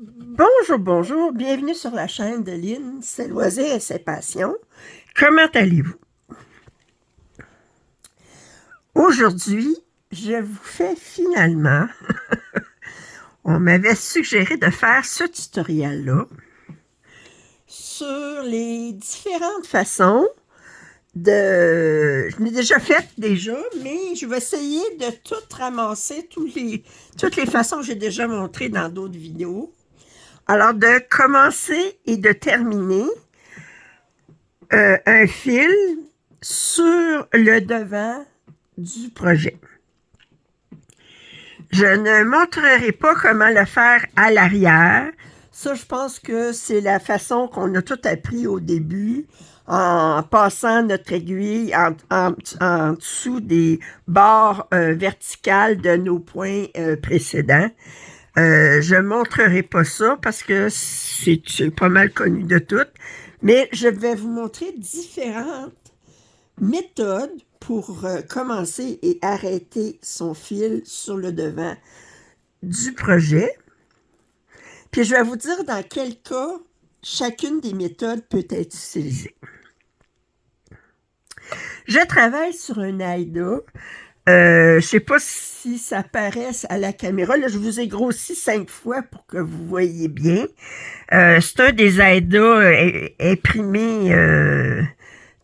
Bonjour, bonjour, bienvenue sur la chaîne de Lynn, ses loisirs et ses passions. Comment allez-vous? Aujourd'hui, je vous fais finalement, on m'avait suggéré de faire ce tutoriel-là sur les différentes façons je l'ai déjà fait déjà, mais je vais essayer de tout ramasser, toutes les façons que j'ai déjà montrées dans d'autres vidéos. Alors, de commencer et de terminer un fil sur le devant du projet. Je ne montrerai pas comment le faire à l'arrière. Ça, je pense que c'est la façon qu'on a tout appris au début, en passant notre aiguille en dessous des barres verticales de nos points précédents. Je ne montrerai pas ça parce que c'est pas mal connu de toutes, mais je vais vous montrer différentes méthodes pour commencer et arrêter son fil sur le devant du projet. Puis je vais vous dire dans quel cas chacune des méthodes peut être utilisée. Je travaille sur un AIDA. Je ne sais pas si ça paraît à la caméra. Là, je vous ai grossi 5 fois pour que vous voyez bien. C'est un des AIDA imprimés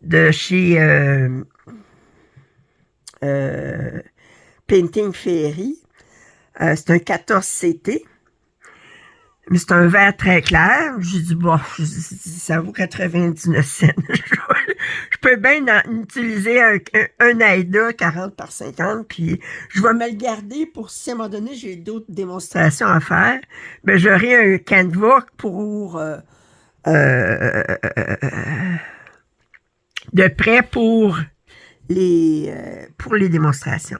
de chez Painting Fairy. C'est un 14CT. Mais c'est un vert très clair. J'ai dit, bon, ça vaut 99 cents. Je peux bien utiliser un AIDA 40 par 50, puis je vais me le garder pour si à un moment donné j'ai d'autres démonstrations à faire, ben j'aurai un canevas de prêt pour les démonstrations.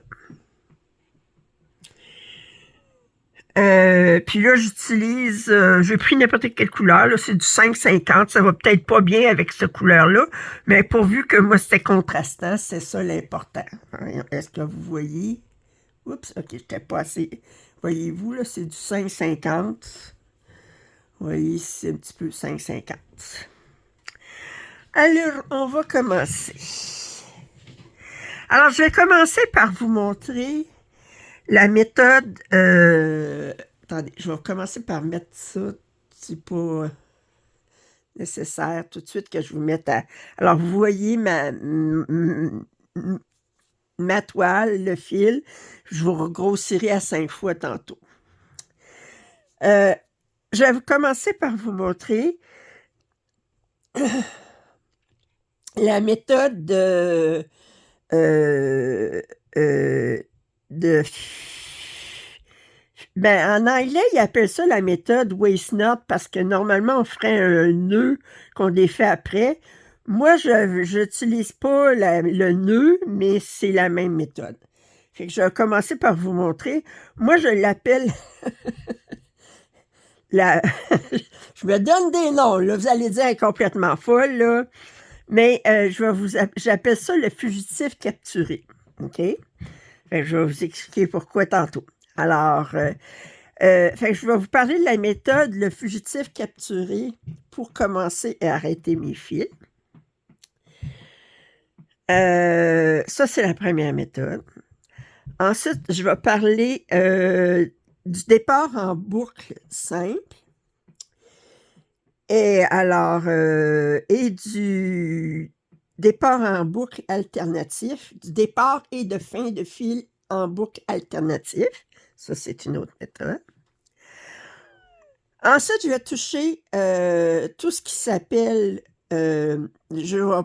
Puis là, j'ai pris n'importe quelle couleur, là, c'est du 5,50, ça va peut-être pas bien avec cette couleur-là, mais pourvu que moi c'était contrastant, c'est ça l'important. Est-ce que vous voyez? Oups, ok, j'étais pas assez. Voyez-vous, là, c'est du 5,50. Vous voyez, c'est un petit peu 5,50. Alors, on va commencer. Alors, je vais commencer par vous montrer la méthode, attendez, je vais commencer par mettre ça, c'est pas nécessaire tout de suite que je vous mette à... Alors, vous voyez ma toile, le fil, je vous regrossirai à 5 fois tantôt. Je vais commencer par vous montrer la méthode de ben, en anglais, ils appellent ça la méthode waste not parce que normalement, on ferait un nœud qu'on défait après. Moi, je n'utilise pas le nœud, mais c'est la même méthode. Fait que je vais commencer par vous montrer. Moi, je l'appelle la... je me donne des noms, là. Vous allez dire, elle est complètement folle, là. Mais j'appelle ça le fugitif capturé. OK? Fait que je vais vous expliquer pourquoi tantôt. Alors, fait que je vais vous parler de la méthode le fugitif capturé pour commencer et arrêter mes fils. Ça, c'est la première méthode. Ensuite, je vais parler du départ en boucle simple. Et alors, et du départ en boucle alternatif, du départ et de fin de fil en boucle alternatif. Ça, c'est une autre méthode. Ensuite, je vais toucher tout ce qui s'appelle, je vais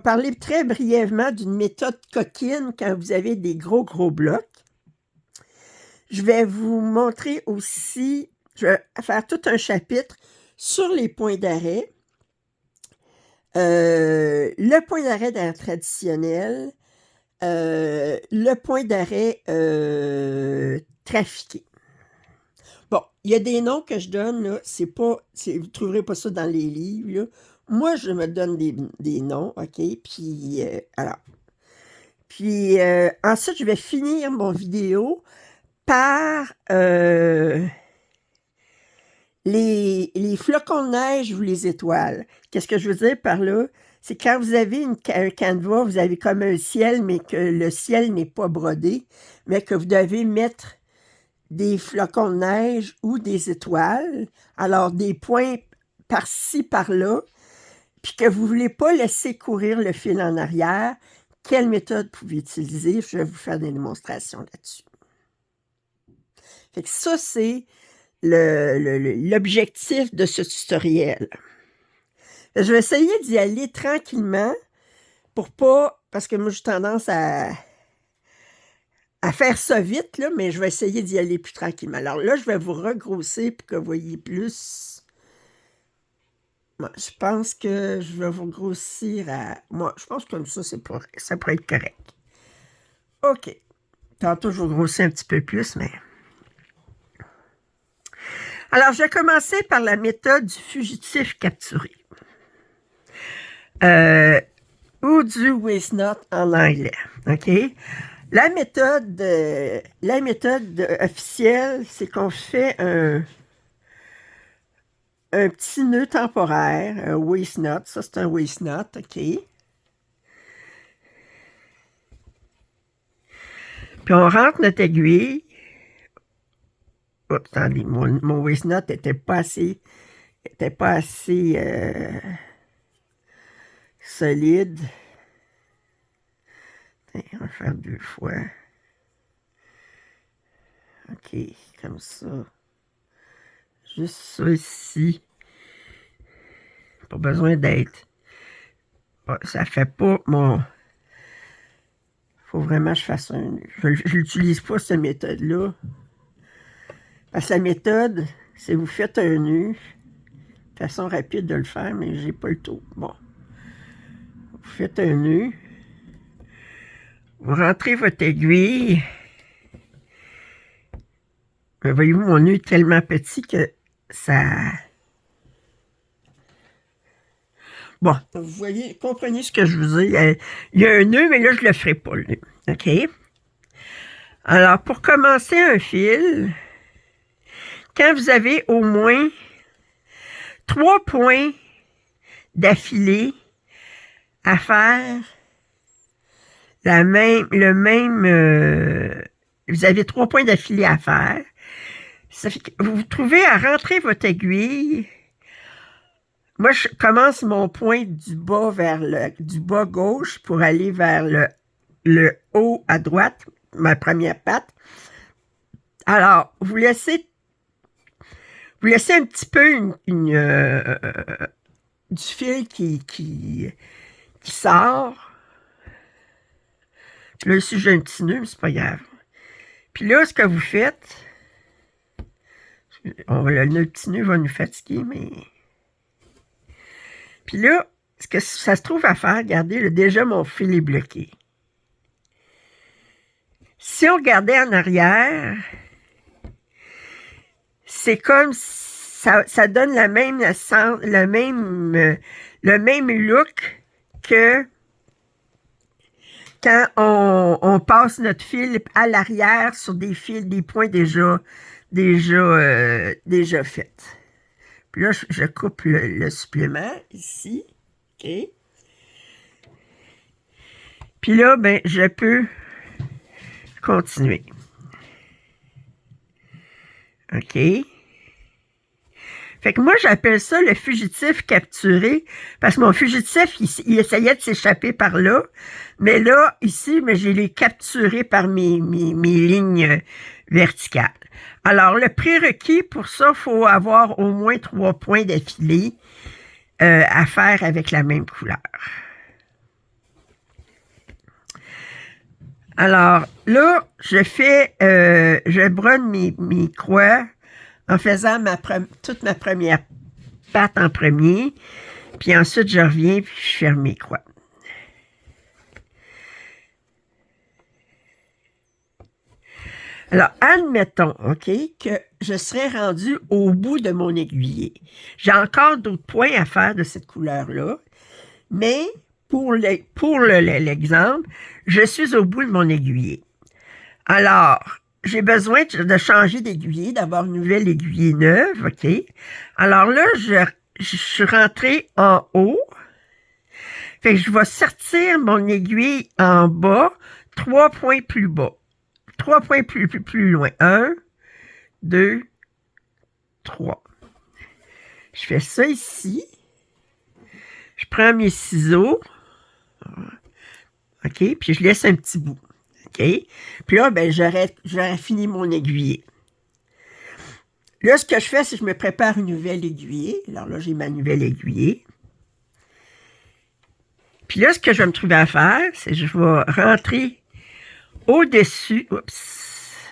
parler très brièvement d'une méthode coquine quand vous avez des gros blocs. Je vais vous montrer aussi, je vais faire tout un chapitre sur les points d'arrêt, le point d'arrêt traditionnel, le point d'arrêt trafiqué. Bon, il y a des noms que je donne, là, vous ne trouverez pas ça dans les livres, là. Moi, je me donne des noms, OK? Puis, alors. Puis, ensuite, je vais finir mon vidéo par les flocons de neige ou les étoiles. Qu'est-ce que je veux dire par là? C'est quand vous avez un canevas, vous avez comme un ciel, mais que le ciel n'est pas brodé, mais que vous devez mettre des flocons de neige ou des étoiles, alors des points par-ci, par-là, puis que vous ne voulez pas laisser courir le fil en arrière, quelle méthode vous pouvez utiliser? Je vais vous faire des démonstrations là-dessus. Fait que ça, c'est l'objectif de ce tutoriel. Je vais essayer d'y aller tranquillement pour pas, parce que moi j'ai tendance à faire ça vite, là, mais je vais essayer d'y aller plus tranquillement. Alors là, je vais vous regrossir pour que vous voyez plus. Moi, je pense que je vais vous grossir à... Moi, je pense que comme ça, ça pourrait être correct. OK. Tantôt, je vais grossir un petit peu plus, mais... Alors, je vais commencer par la méthode du fugitif capturé. Ou du waste not en anglais. OK? La méthode officielle, c'est qu'on fait un petit nœud temporaire, un waste knot. Ça, c'est un waste knot, OK? Puis on rentre notre aiguille. Oups, attendez, mon waste knot n'était pas assez solide. On va faire 2 fois. OK, comme ça. Juste ça ici. Pas besoin d'être. Ça fait pas mon... Faut vraiment que je fasse un... Je n'utilise pas cette méthode-là. Parce que la méthode, c'est vous faites un nœud. Façon rapide de le faire, mais j'ai pas le tour. Bon. Vous faites un nœud. Vous rentrez votre aiguille. Mais voyez-vous, mon nœud est tellement petit que ça... Bon, vous voyez, comprenez ce que je vous dis. Il y a un nœud, mais là, je ne le ferai pas, le nœud. OK? Alors, pour commencer un fil, quand vous avez au moins 3 points d'affilée à faire vous avez 3 points d'affilée à faire. Ça fait que vous vous trouvez à rentrer votre aiguille. Moi, je commence mon point du bas du bas gauche pour aller vers le haut à droite, ma première patte. Alors, vous laissez un petit peu du fil qui sort. Là, ici, j'ai un petit nœud, mais c'est pas grave. Puis là, ce que vous faites, le petit nœud va nous fatiguer, mais... Puis là, ce que ça se trouve à faire, regardez, là, déjà mon fil est bloqué. Si on regardait en arrière, c'est comme ça donne le même look que quand on passe notre fil à l'arrière sur des fils, des points déjà faits. Puis là, je coupe le supplément ici. OK. Puis là, ben, je peux continuer. OK. Fait que moi, j'appelle ça le fugitif capturé, parce que mon fugitif, il essayait de s'échapper par là, mais là, ici, mais je l'ai capturé par mes lignes verticales. Alors, le prérequis pour ça, il faut avoir au moins 3 points d'affilée à faire avec la même couleur. Alors, là, je brodne mes croix en faisant toute ma première patte en premier, puis ensuite je reviens puis je ferme mes croix. Alors, admettons, OK, que je serais rendu au bout de mon aiguillé. J'ai encore d'autres points à faire de cette couleur-là, mais pour l'exemple, je suis au bout de mon aiguillé. Alors, j'ai besoin de changer d'aiguiller, d'avoir une nouvelle aiguille neuve, OK? Alors là, je suis rentrée en haut. Fait que je vais sortir mon aiguille en bas, 3 points plus bas. 3 points plus loin. 1, 2, 3. Je fais ça ici. Je prends mes ciseaux. OK? Puis je laisse un petit bout. OK? Puis là, ben, j'aurais fini mon aiguiller. Là, ce que je fais, c'est que je me prépare une nouvelle aiguiller. Alors là, j'ai ma nouvelle aiguiller. Puis là, ce que je vais me trouver à faire, c'est que je vais rentrer au-dessus. Oups.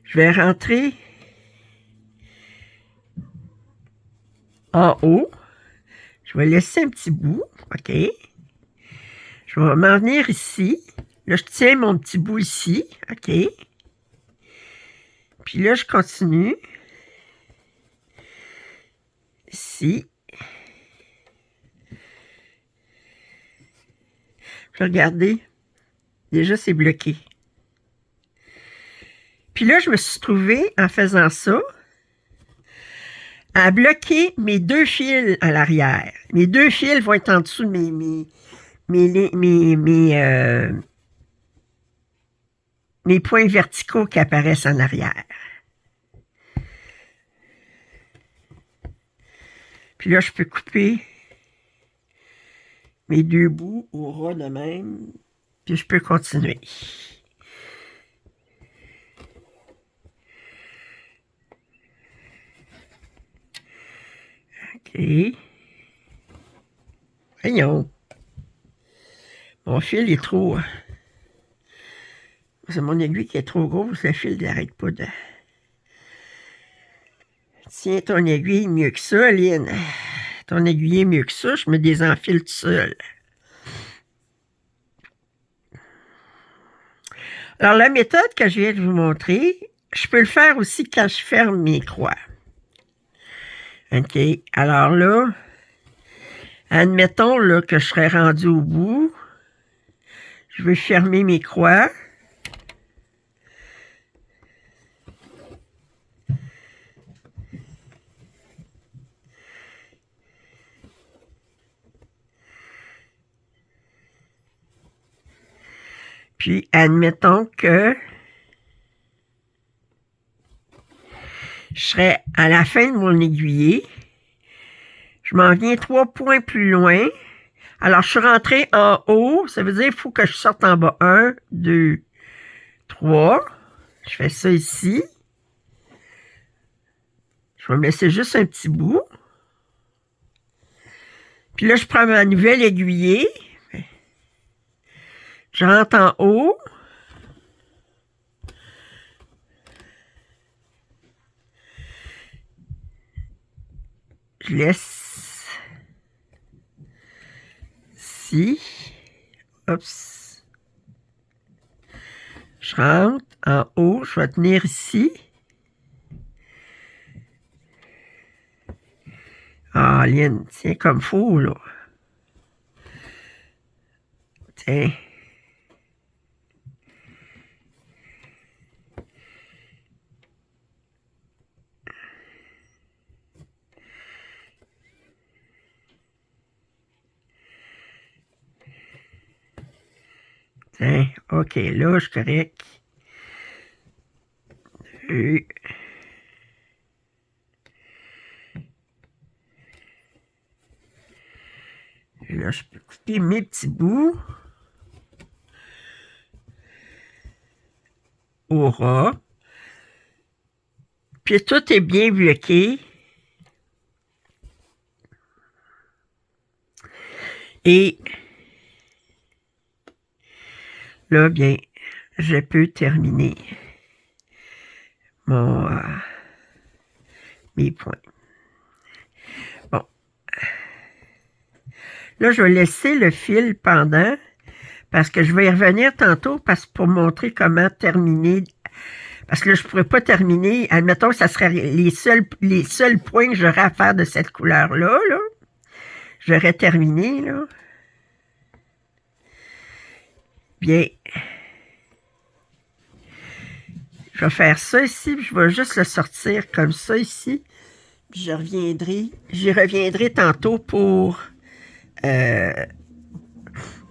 Je vais rentrer en haut. Je vais laisser un petit bout. OK? Je vais m'en venir ici. Là, je tiens mon petit bout ici. OK? Puis là, je continue. Ici. Je vais regarder. Déjà, c'est bloqué. Puis là, je me suis trouvée, en faisant ça, à bloquer mes 2 fils à l'arrière. Mes 2 fils vont être en dessous de mes points verticaux qui apparaissent en arrière. Puis là, je peux couper mes 2 bouts au ras de même. Puis je peux continuer. OK. Voyons. Mon fil est trop... C'est mon aiguille qui est trop grosse. Le fil n'arrête pas de... Tiens ton aiguille mieux que ça, Lynn. Ton aiguille est mieux que ça. Je me désenfile tout seul. Alors, la méthode que je viens de vous montrer, je peux le faire aussi quand je ferme mes croix. OK. Alors là, admettons là, que je serais rendu au bout. Je vais fermer mes croix. Puis, admettons que je serais à la fin de mon aiguiller. Je m'en viens 3 points plus loin. Alors, je suis rentrée en haut. Ça veut dire qu'il faut que je sorte en bas. 1, 2, 3. Je fais ça ici. Je vais me laisser juste un petit bout. Puis là, je prends ma nouvelle aiguiller. Je rentre en haut. Je laisse ici. Oups. Je rentre en haut. Je vais tenir ici. Ah, Lynn, tiens comme fou, là. Tiens. Tiens, OK, là, je suis correct. Et là, je peux couper mes petits bouts au ras. Puis tout est bien bloqué. Et là, bien, je peux terminer mes points. Bon. Là, je vais laisser le fil pendant parce que je vais y revenir tantôt pour montrer comment terminer. Parce que là, je ne pourrais pas terminer. Admettons que ça serait les seuls points que j'aurais à faire de cette couleur-là. Là. j'aurais terminé, là. Bien, je vais faire ça ici, puis je vais juste le sortir comme ça ici. Puis j'y reviendrai tantôt pour...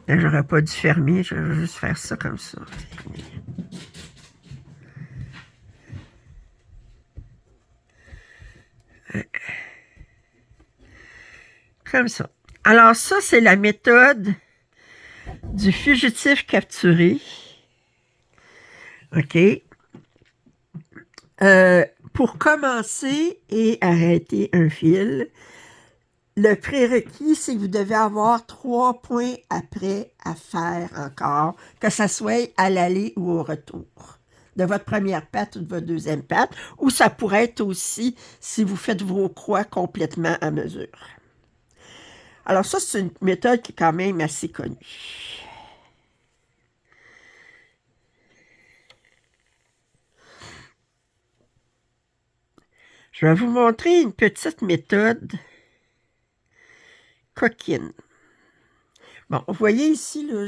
j'aurais pas dû fermer, je vais juste faire ça comme ça. Comme ça. Alors ça, c'est la méthode du fugitif capturé. OK. Pour commencer et arrêter un fil, le prérequis, c'est que vous devez avoir 3 points après à faire encore, que ça soit à l'aller ou au retour, de votre première patte ou de votre deuxième patte, ou ça pourrait être aussi si vous faites vos croix complètement à mesure. Alors ça, c'est une méthode qui est quand même assez connue. Je vais vous montrer une petite méthode coquine. Bon, vous voyez ici, là,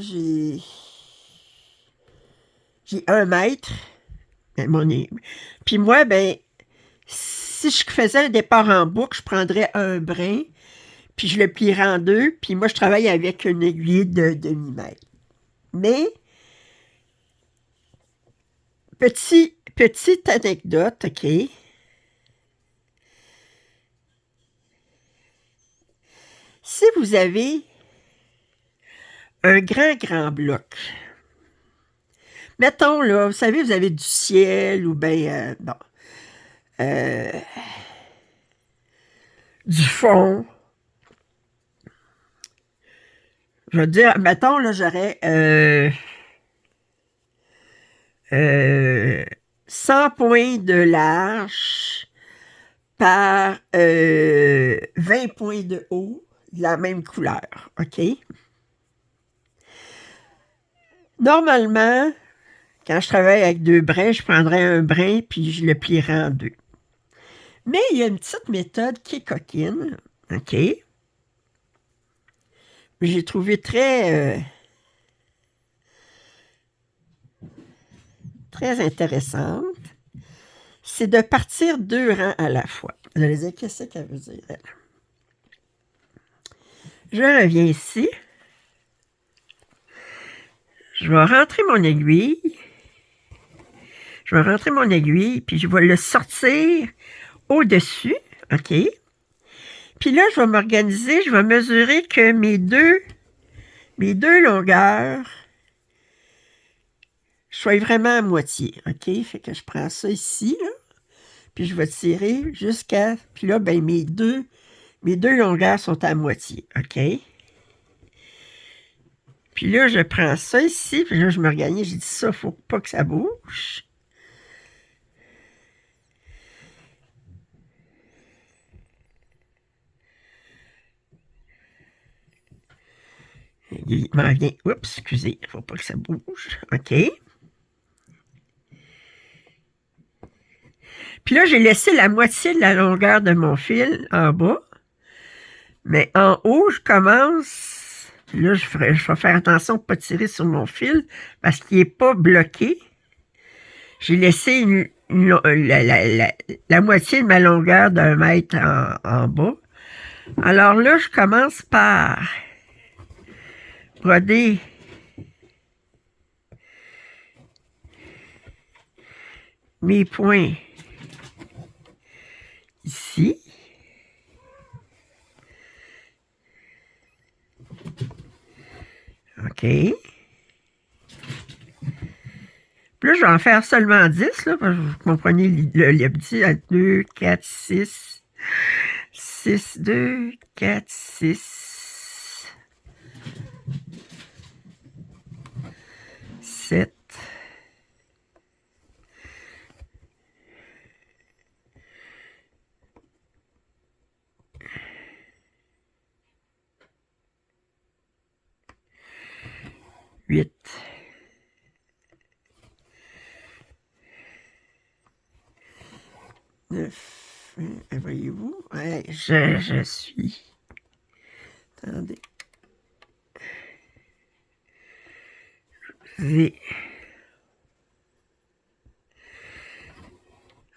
j'ai 1 mètre. Puis moi, ben, si je faisais un départ en boucle, je prendrais un brin, puis je le plierais en deux, puis moi, je travaille avec une aiguille de demi-mètre. Mais, petite anecdote, OK? Si vous avez un grand bloc, mettons, là, vous savez, vous avez du ciel ou bien, du fond. Je veux dire, mettons, là, j'aurais 100 points de large par 20 points de haut de la même couleur, OK? Normalement, quand je travaille avec 2 brins, je prendrais un brin puis je le plierais en 2. Mais il y a une petite méthode qui est coquine, OK? J'ai trouvé très intéressante. C'est de partir 2 rangs à la fois. Vous allez dire, qu'est-ce qu'elle veut dire, elle? Je reviens ici. Je vais rentrer mon aiguille. Puis je vais le sortir au-dessus, OK? Puis là, je vais m'organiser, je vais mesurer que mes deux longueurs soient vraiment à moitié, OK? Fait que je prends ça ici, là, puis je vais tirer jusqu'à... Puis là, ben mes deux longueurs sont à moitié, OK? Puis là, je prends ça ici, puis là, je m'organise, j'ai dit ça, il ne faut pas que ça bouge. Il m'en vient, oups, excusez, il ne faut pas que ça bouge, OK? Puis là, j'ai laissé la moitié de la longueur de mon fil en bas. Mais en haut, je commence. Là, je vais faire attention de ne pas tirer sur mon fil parce qu'il n'est pas bloqué. J'ai laissé la moitié de ma longueur d'1 mètre en bas. Alors là, je commence par broder mes points ici. OK. Puis là, je vais en faire seulement 10, là, parce que vous comprenez le petit à 2, 4, 6. 6, 2, 4, 6. 7. 8. 9. Voyez-vous? Ouais, je suis... Attendez. V.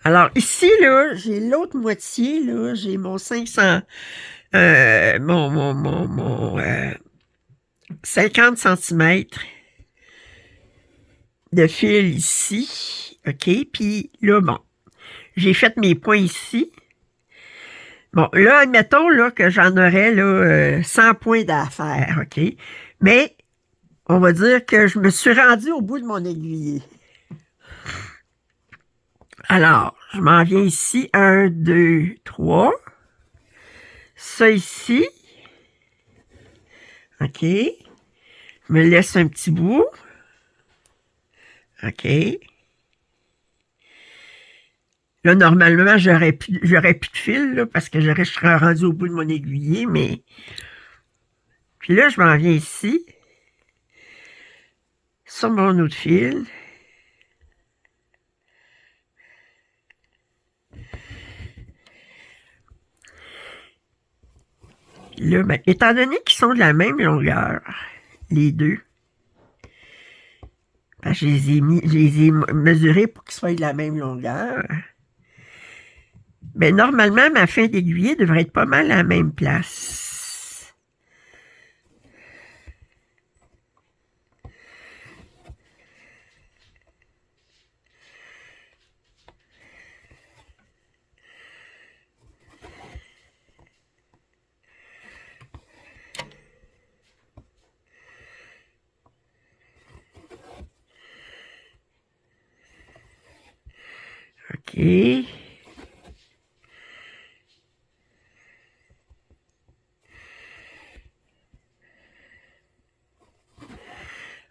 Alors, ici, là, j'ai l'autre moitié, là, j'ai mon 500, mon 50 cm de fil ici, OK? Puis là, bon, j'ai fait mes points ici. Bon, là, admettons là, que j'en aurais là, 100 points d'affaires, OK? Mais, on va dire que je me suis rendu au bout de mon aiguiller. Alors, je m'en viens ici. 1, 2, 3. Ça ici. OK. Je me laisse un petit bout. OK. Là, normalement, j'aurais plus de fil, là, parce que je serais rendu au bout de mon aiguiller, mais... Puis là, je m'en viens ici. Sur mon autre fil. Là, ben, étant donné qu'ils sont de la même longueur, les deux, ben, je les ai mesurés pour qu'ils soient de la même longueur. Ben, normalement, ma fin d'aiguiller devrait être pas mal à la même place. OK.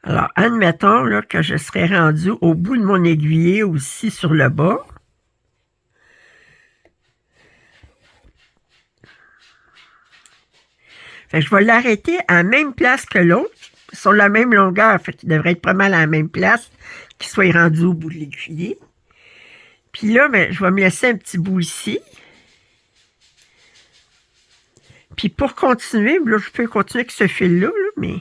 Alors, admettons là, que je serais rendu au bout de mon aiguiller aussi sur le bas. Fait que je vais l'arrêter à la même place que l'autre, sur la même longueur. Fait qu'il devrait être pas mal à la même place, qu'il soit rendu au bout de l'aiguiller. Puis là, ben, je vais me laisser un petit bout ici. Puis pour continuer, là, je peux continuer avec ce fil-là, là, mais...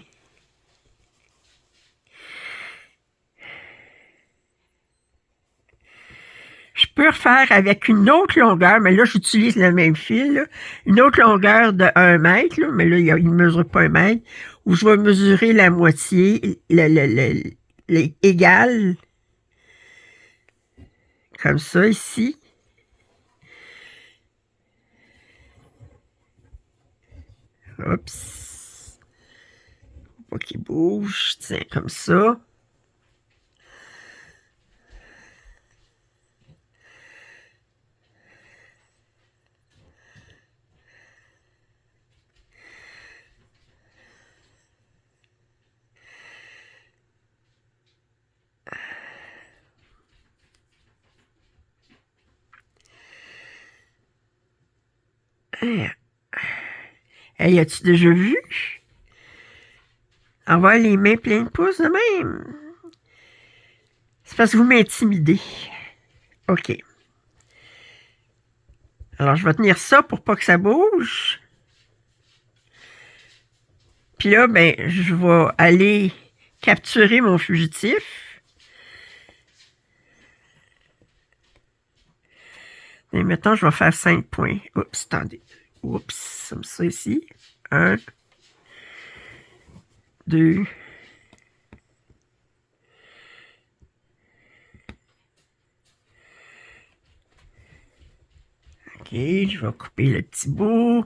Je peux refaire avec une autre longueur, mais là, j'utilise le même fil, là, une autre longueur de 1 mètre, là, mais là, il ne mesure pas 1 mètre, où je vais mesurer la moitié, l'égal, comme ça, ici. Oups. Faut pas qu'il bouge, tiens, comme ça. Hey, as-tu déjà vu? Avoir les mains pleines de pouces de même. C'est parce que vous m'intimidez. OK. Alors, je vais tenir ça pour pas que ça bouge. Puis là, ben, je vais aller capturer mon fugitif. Et maintenant, je vais faire 5 points. Oups, attendez. Oups, comme ça ici. 1, 2, OK, je vais couper le petit bout.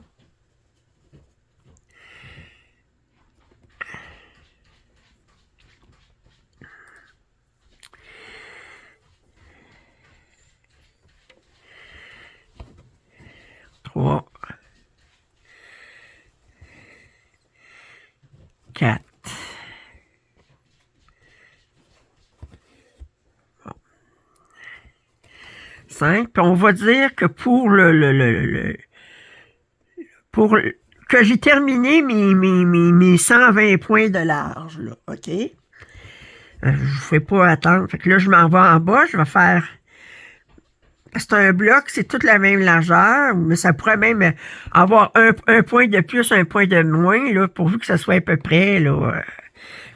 Trois, 4. Bon. 5. Puis on va dire que pour pour que j'ai terminé mes 120 points de large, là, OK? Je ne fais pas attendre. Fait que là, je m'en vais en bas, je vais faire C'est un bloc, c'est toute la même largeur, mais ça pourrait même avoir un point de plus, un point de moins, là, pourvu que ça soit à peu près, là.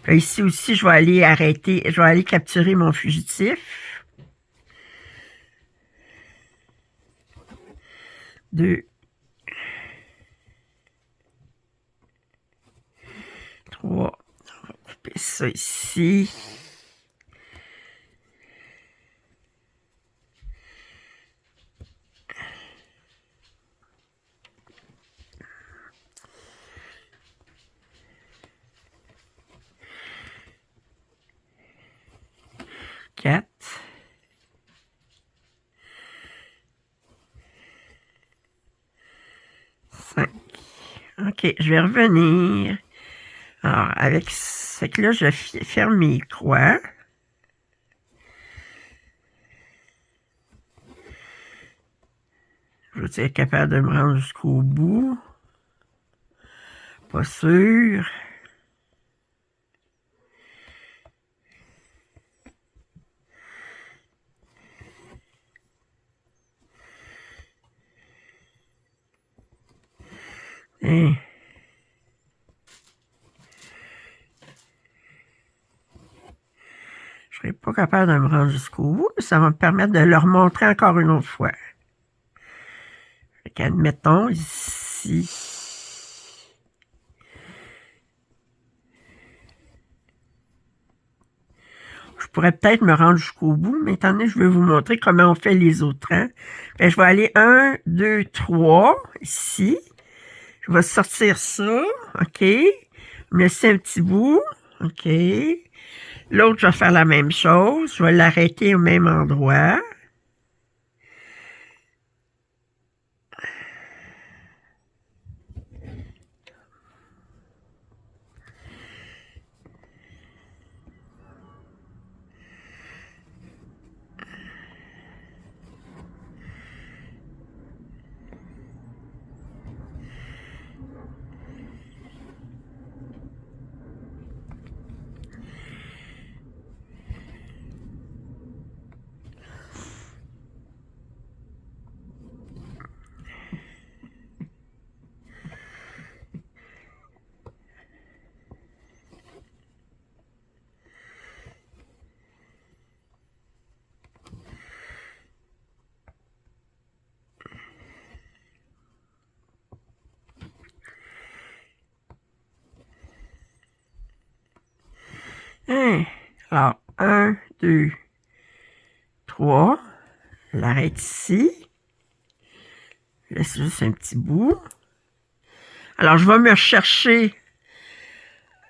Puis ici aussi, je vais aller arrêter, je vais aller capturer mon fugitif. 2, 3, on va couper ça ici. Quatre. 5. OK, je vais revenir. Alors, avec ce que là, je ferme mes croix. Je vais être capable de me rendre jusqu'au bout. Pas sûr. Hein. Je serai pas capable de me rendre jusqu'au bout, mais ça va me permettre de leur montrer encore une autre fois. Admettons ici. Je pourrais peut-être me rendre jusqu'au bout, mais étant donné que je vais vous montrer comment on fait les autres rangs. Bien, je vais aller 1, 2, 3, ici. Je vais sortir ça, OK. Me laisser un petit bout, OK. L'autre, je vais faire la même chose. Je vais l'arrêter au même endroit. Alors, 1, 2, 3. Je l'arrête ici. Je laisse juste un petit bout. Alors, je vais me chercher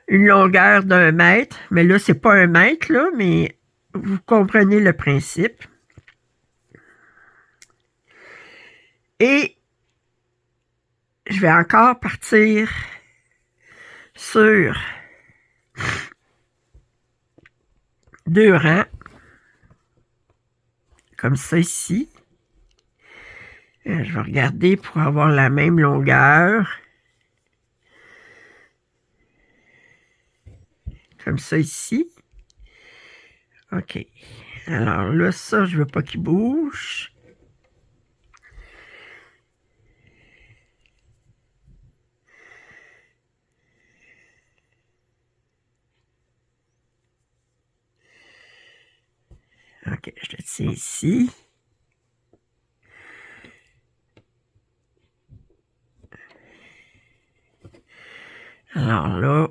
une longueur d'1 mètre. Mais là, c'est pas 1 mètre, là, mais vous comprenez le principe. Et je vais encore partir sur 2 rangs. Comme ça ici. Je vais regarder pour avoir la même longueur. Comme ça ici. OK. Alors là, ça, je veux pas qu'il bouge. OK, je le tiens ici. Alors là,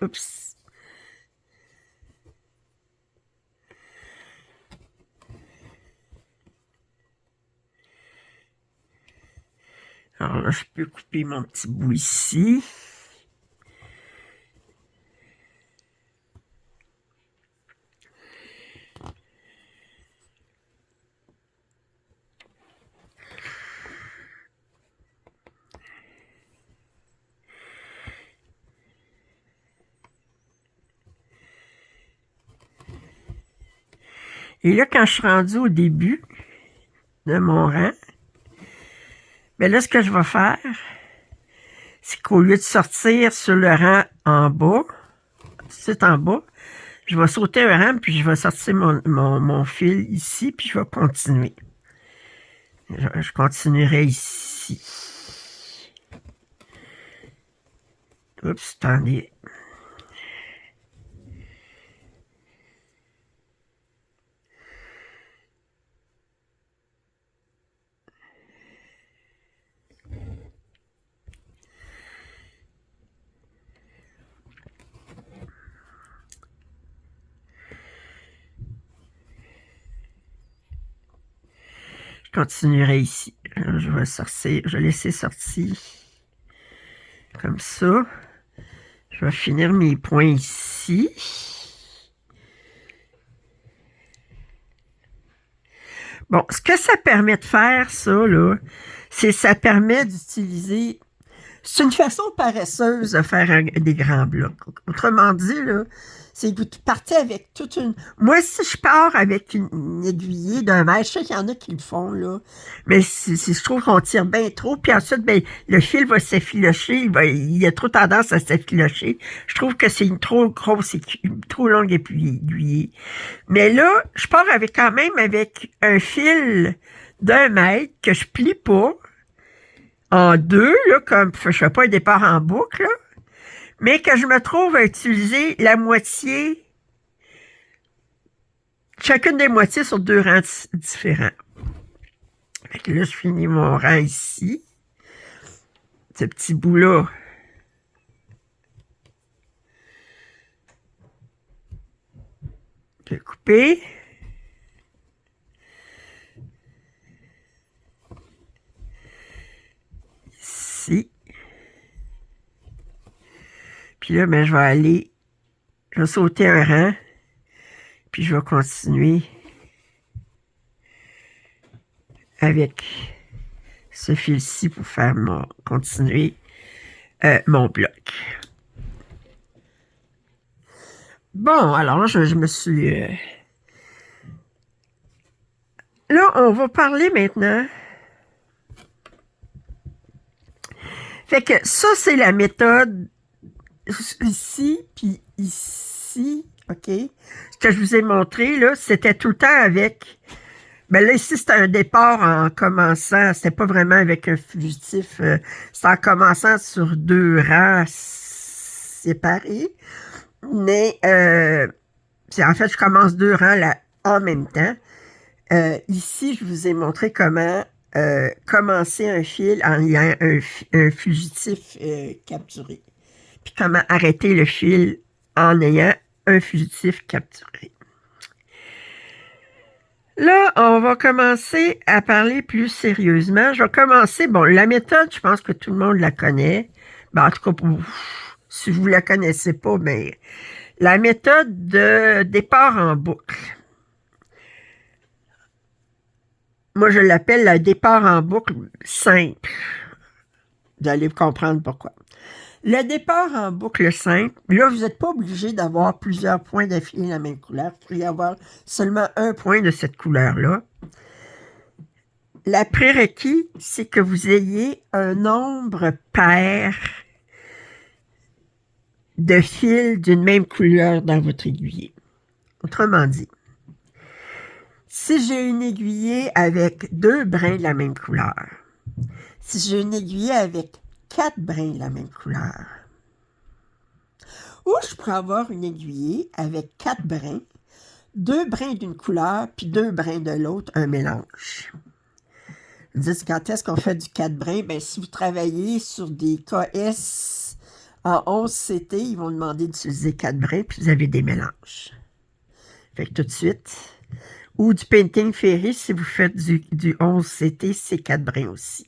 oups. Alors là, je peux couper mon petit bout ici. Et là, quand je suis rendu au début de mon rang, bien là, ce que je vais faire, c'est qu'au lieu de sortir sur le rang en bas, tout en bas, Je vais sauter un rang, puis je vais sortir mon fil ici, puis je vais continuer. Je continuerai ici. Oups, attendez. Je continuerai ici. Je vais sortir, je vais laisser sortir comme ça. Je vais finir mes points ici. Bon, ce que ça permet de faire, ça, là, c'est ça permet d'utiliser... C'est une façon paresseuse de faire des grands blocs. Autrement dit, là, c'est que vous partez avec toute une... Moi, si je pars avec une aiguillée d'un mètre, je sais qu'il y en a qui le font, là, mais je trouve qu'on tire bien trop, puis ensuite, ben, le fil va s'effilocher, il a trop tendance à s'effilocher. Je trouve que c'est une trop grosse, trop longue aiguillée. Mais là, je pars avec quand même avec un fil d'un mètre que je plie pas en deux, là, comme je fais pas un départ en boucle, là, mais que je me trouve à utiliser la moitié, chacune des moitiés sur deux rangs différents. Fait que là, je finis mon rang ici. Ce petit bout-là. Je vais couper. Ici. Puis là, ben, je vais sauter un rang, puis je vais continuer avec ce fil-ci pour faire continuer mon bloc. Bon, alors là, je me suis... Là, on va parler maintenant. Fait que ça, c'est la méthode ici, puis ici, OK? Ce que je vous ai montré, là, c'était tout le temps avec... Ben là, ici, c'était un départ en commençant, c'était pas vraiment avec un fugitif, c'était en commençant sur deux rangs séparés. Mais, en fait, je commence deux rangs là, en même temps. Ici, je vous ai montré comment commencer un fil en ayant un fugitif capturé. Puis comment arrêter le fil en ayant un fugitif capturé. Là, on va commencer à parler plus sérieusement. Je vais commencer, bon, la méthode, je pense que tout le monde la connaît. Ben, en tout cas, si vous ne la connaissez pas, mais la méthode de départ en boucle. Moi, je l'appelle le départ en boucle simple. Vous allez comprendre pourquoi. Le départ en boucle simple, là, vous n'êtes pas obligé d'avoir plusieurs points d'affilée de la même couleur. Vous pourriez avoir seulement un point de cette couleur-là. La prérequis, c'est que vous ayez un nombre pair de fils d'une même couleur dans votre aiguillé. Autrement dit, si j'ai une aiguillée avec deux brins de la même couleur, si j'ai une aiguillée avec 4 brins de la même couleur, ou je pourrais avoir une aiguillée avec 4 brins, 2 brins d'une couleur, puis 2 brins de l'autre, un mélange. Vous dites, quand est-ce qu'on fait du 4 brins? Ben, si vous travaillez sur des KS en 11 CT, ils vont demander d'utiliser 4 brins, puis vous avez des mélanges. Fait que tout de suite. Ou du painting ferry, si vous faites du 11 CT, c'est 4 brins aussi.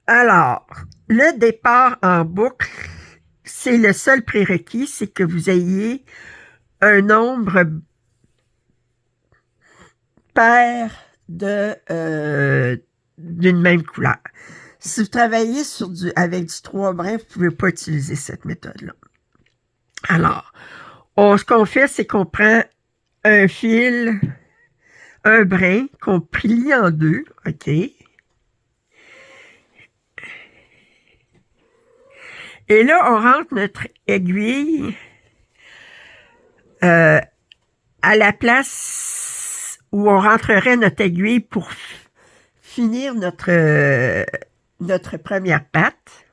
Alors, le départ en boucle, c'est le seul prérequis, c'est que vous ayez un nombre pair d'une même couleur. Si vous travaillez avec du 3 brins, vous ne pouvez pas utiliser cette méthode-là. Alors, ce qu'on fait, c'est qu'on prend un fil, un brin, qu'on plie en deux, OK? Et là, on rentre notre aiguille à la place où on rentrerait notre aiguille pour finir notre première patte.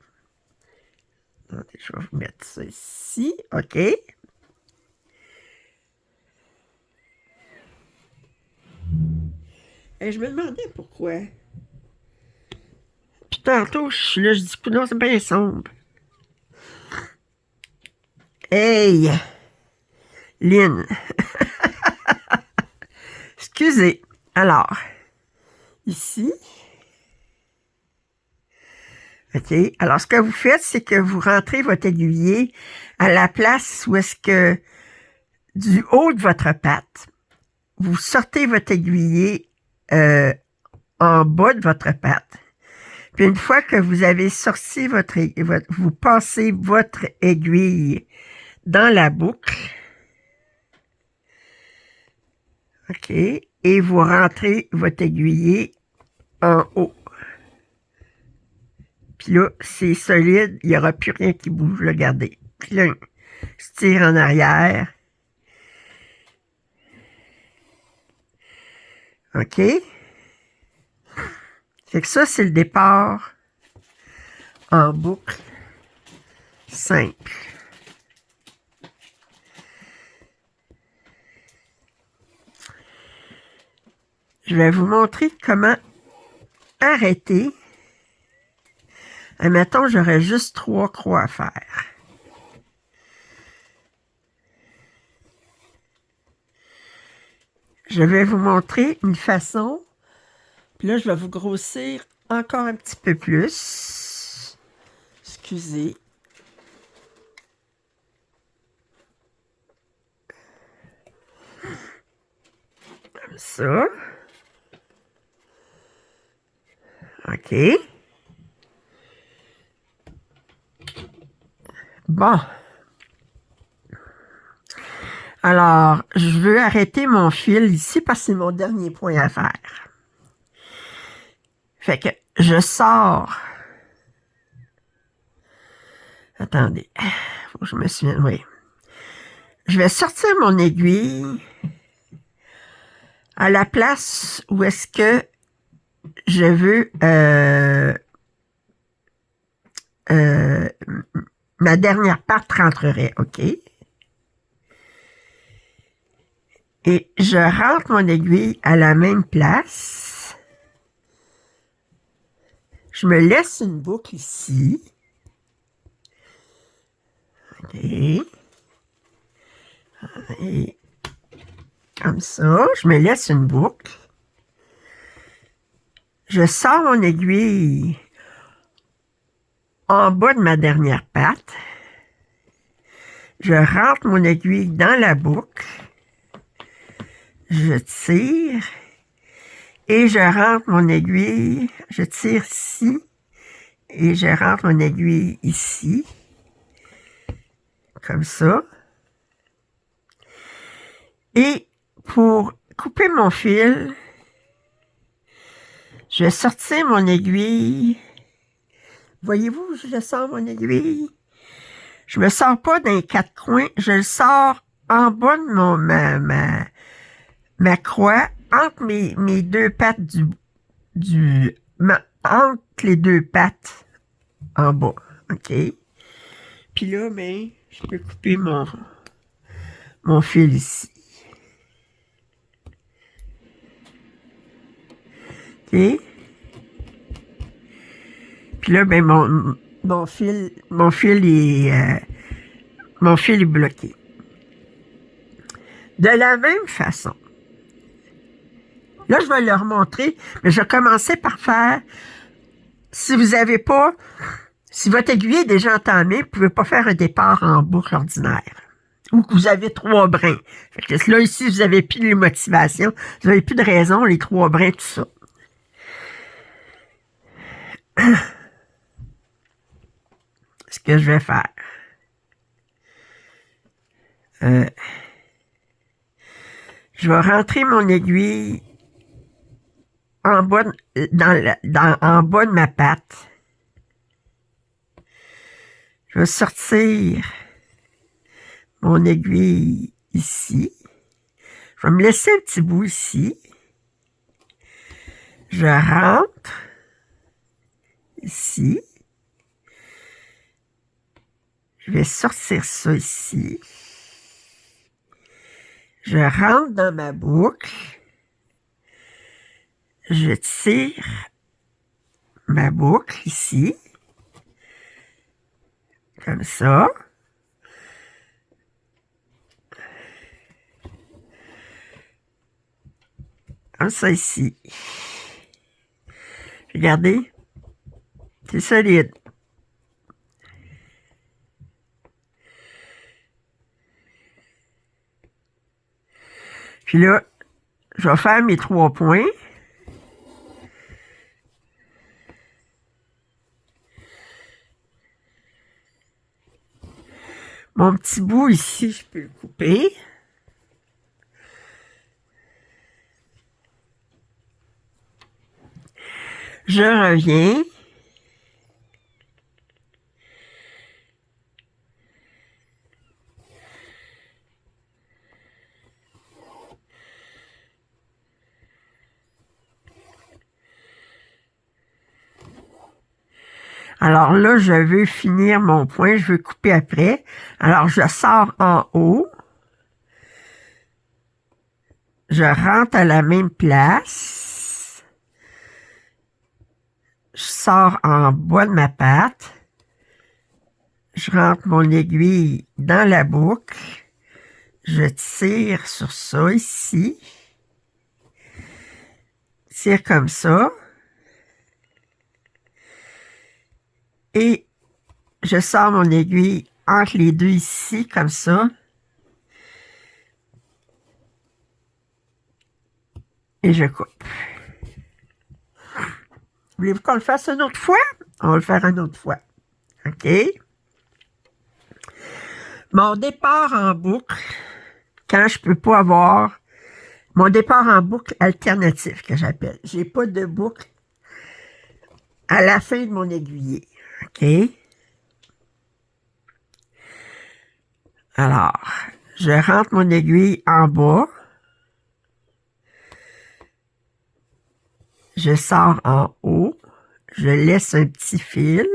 Attendez, je vais vous mettre ça ici. OK. Et je me demandais pourquoi. Puis tantôt, je dis, non, c'est bien sombre. Hey! Lynn. Excusez. Alors, ici. OK. Alors, ce que vous faites, c'est que vous rentrez votre aiguiller à la place où est-ce que, du haut de votre patte, vous sortez votre aiguiller en bas de votre patte. Puis une fois que vous avez sorti vous passez votre aiguille dans la boucle. OK. Et vous rentrez votre aiguiller en haut. Puis là, c'est solide, il n'y aura plus rien qui bouge, regardez. Puis là, je tire en arrière. OK? Fait que ça, c'est le départ en boucle simple. Je vais vous montrer comment arrêter. Admettons, j'aurais juste 3 croix à faire. Je vais vous montrer une façon. Puis là, je vais vous grossir encore un petit peu plus. Excusez. Comme ça. OK. Bon. Alors, je veux arrêter mon fil ici parce que c'est mon dernier point à faire. Fait que je sors. Attendez. Faut que je me souvienne. Oui. Je vais sortir mon aiguille à la place où est-ce que je veux ma dernière patte rentrerait, OK? Et je rentre mon aiguille à la même place. Je me laisse une boucle ici. OK. Et comme ça, je me laisse une boucle. Je sors mon aiguille en bas de ma dernière patte. Je rentre mon aiguille dans la boucle. Je tire. Et je rentre mon aiguille. Je tire ici. Et je rentre mon aiguille ici. Comme ça. Et pour couper mon fil, je vais sortir mon aiguille. Voyez-vous, je sors mon aiguille. Je me sors pas dans les 4 coins, je le sors en bas de ma croix, entre mes 2 pattes entre les 2 pattes en bas. OK? Puis là, ben, je peux couper mon fil ici. OK? Puis là, ben, mon fil est bloqué. De la même façon, là, je vais leur montrer, mais je vais commencer par faire, si votre aiguille est déjà entamée, vous ne pouvez pas faire un départ en boucle ordinaire. Ou que vous avez 3 brins. Fait que là, ici, vous n'avez plus de motivation, vous n'avez plus de raison, les 3 brins, tout ça. Ce que je vais faire. Je vais rentrer mon aiguille en bas de ma patte. Je vais sortir mon aiguille ici. Je vais me laisser un petit bout ici. Je rentre ici. Je vais sortir ça ici. Je rentre dans ma boucle. Je tire ma boucle ici. Comme ça. Comme ça ici. Regardez. C'est solide. Puis là, je vais faire mes 3 points. Mon petit bout ici, je peux le couper. Je reviens. Alors là, je veux finir mon point, je veux couper après. Alors, je sors en haut. Je rentre à la même place. Je sors en bas de ma patte. Je rentre mon aiguille dans la boucle. Je tire sur ça ici. Tire comme ça. Et je sors mon aiguille entre les deux ici, comme ça. Et je coupe. Voulez-vous qu'on le fasse une autre fois? On va le faire une autre fois. OK? Mon départ en boucle, quand je peux pas avoir mon départ en boucle alternatif, que j'appelle. J'ai pas de boucle à la fin de mon aiguiller. OK? Alors, je rentre mon aiguille en bas. Je sors en haut. Je laisse un petit fil.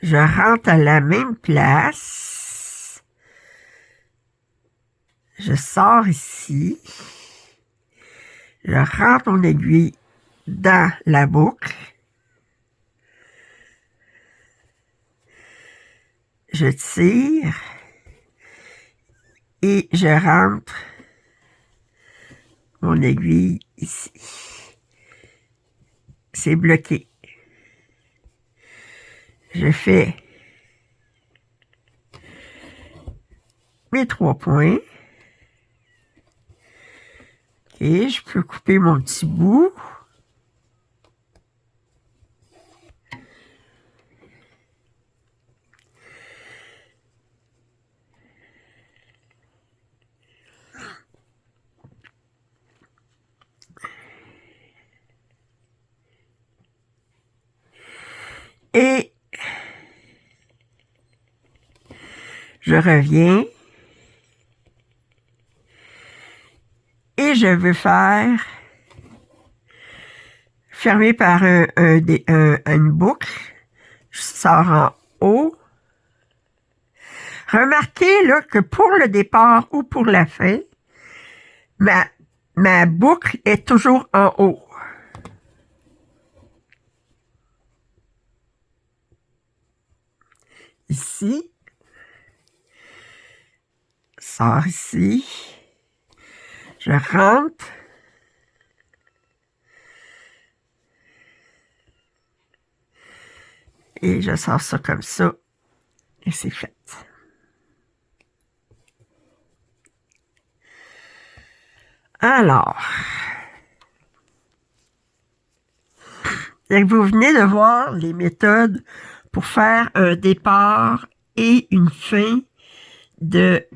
Je rentre à la même place. Je sors ici. Je rentre mon aiguille dans la boucle. Je tire et je rentre mon aiguille ici. C'est bloqué. Je fais mes 3 points. OK, je peux couper mon petit bout. Et je reviens. Et je veux faire fermer par une boucle. Je sors en haut. Remarquez là, que pour le départ ou pour la fin, ma boucle est toujours en haut. Ici. Sors ici. Je rentre. Et je sors ça comme ça. Et c'est fait. Alors, vous venez de voir les méthodes pour faire un départ et une fin de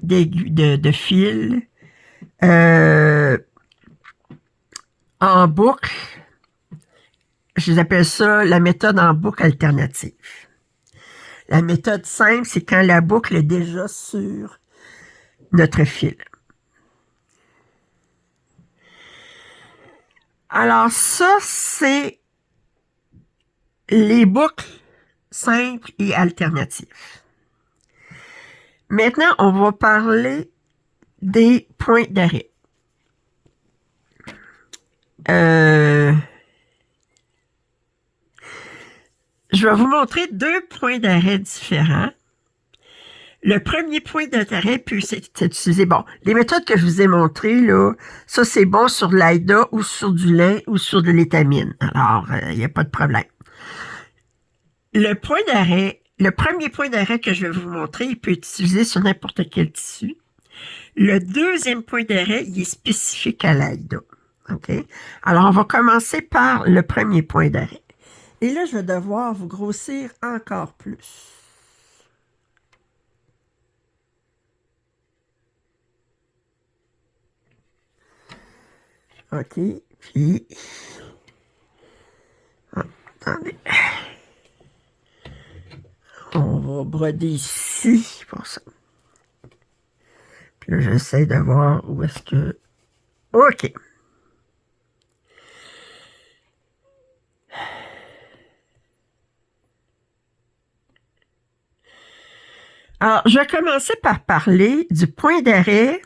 fil en boucle. Je les appelle ça la méthode en boucle alternative. La méthode simple, c'est quand la boucle est déjà sur notre fil. Alors ça, c'est les boucles simples et alternatives. Maintenant, on va parler des points d'arrêt. Je vais vous montrer 2 points d'arrêt différents. Le premier point d'arrêt peut être utilisé. Bon, les méthodes que je vous ai montrées, là, ça c'est bon sur l'AIDA ou sur du lin ou sur de l'étamine. Alors, il n'y a pas de problème. Le point d'arrêt, le premier point d'arrêt que je vais vous montrer, il peut être utilisé sur n'importe quel tissu. Le deuxième point d'arrêt, il est spécifique à l'AIDA. OK? Alors, on va commencer par le premier point d'arrêt. Et là, je vais devoir vous grossir encore plus. OK, puis... Attendez. On va broder ici pour ça. Puis là, j'essaie de voir où est-ce que... OK. Alors, je vais commencer par parler du point d'arrêt.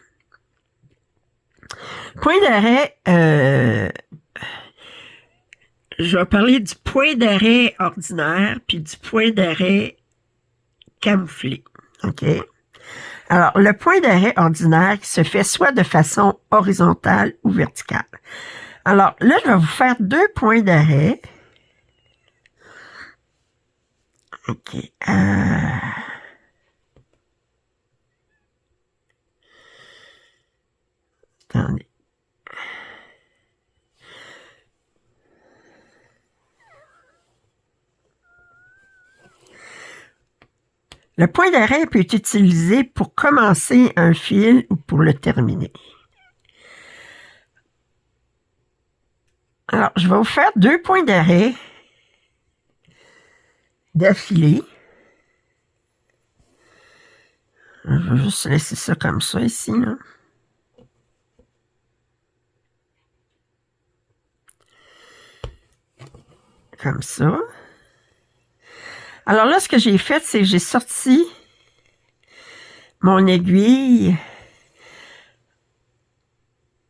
Point d'arrêt, je vais parler du point d'arrêt ordinaire puis du point d'arrêt camouflé. OK? Alors, le point d'arrêt ordinaire qui se fait soit de façon horizontale ou verticale. Alors, là, je vais vous faire 2 points d'arrêt. OK. Attendez. Le point d'arrêt peut être utilisé pour commencer un fil ou pour le terminer. Alors, je vais vous faire 2 points d'arrêt d'affilée. Je vais juste laisser ça comme ça ici, là. Comme ça. Alors là, ce que j'ai fait, c'est que j'ai sorti mon aiguille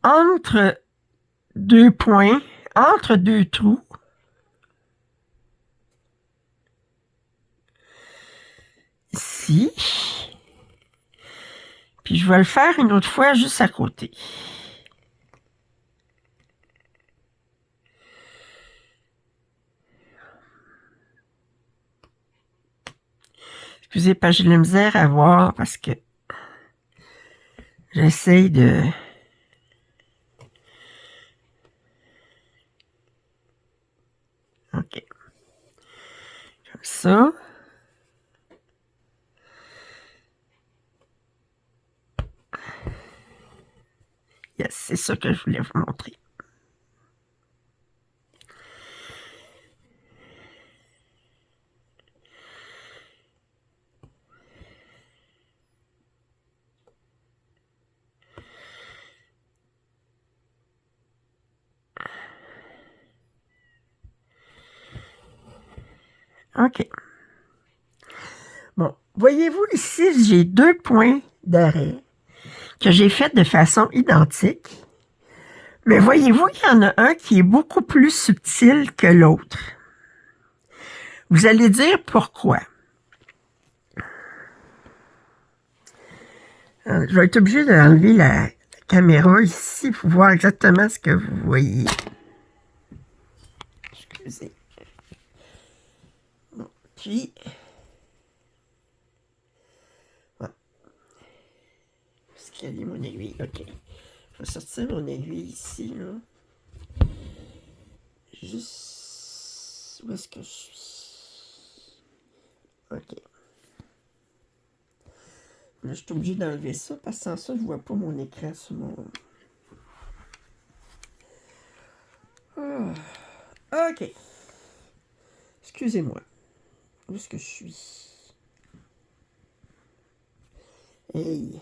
entre 2 points, entre 2 trous. Ici. Puis je vais le faire une autre fois juste à côté. Excusez, pas, j'ai de la misère à voir parce que j'essaye de... OK. Comme ça. Yes, c'est ça que je voulais vous montrer. OK. Bon, voyez-vous ici, j'ai 2 points d'arrêt que j'ai fait de façon identique. Mais voyez-vous, il y en a un qui est beaucoup plus subtil que l'autre. Vous allez dire pourquoi. Je vais être obligé d'enlever la caméra ici pour voir exactement ce que vous voyez. Excusez. Bon, puis... Voilà. Est-ce qu'il y a mon aiguille? OK. Je vais sortir mon aiguille ici, là. Juste... Où est-ce que je suis? OK. Là, je suis obligé d'enlever ça parce que sans ça, je ne vois pas mon écran sur mon... OK. Excusez-moi. Où est-ce que je suis? Hey.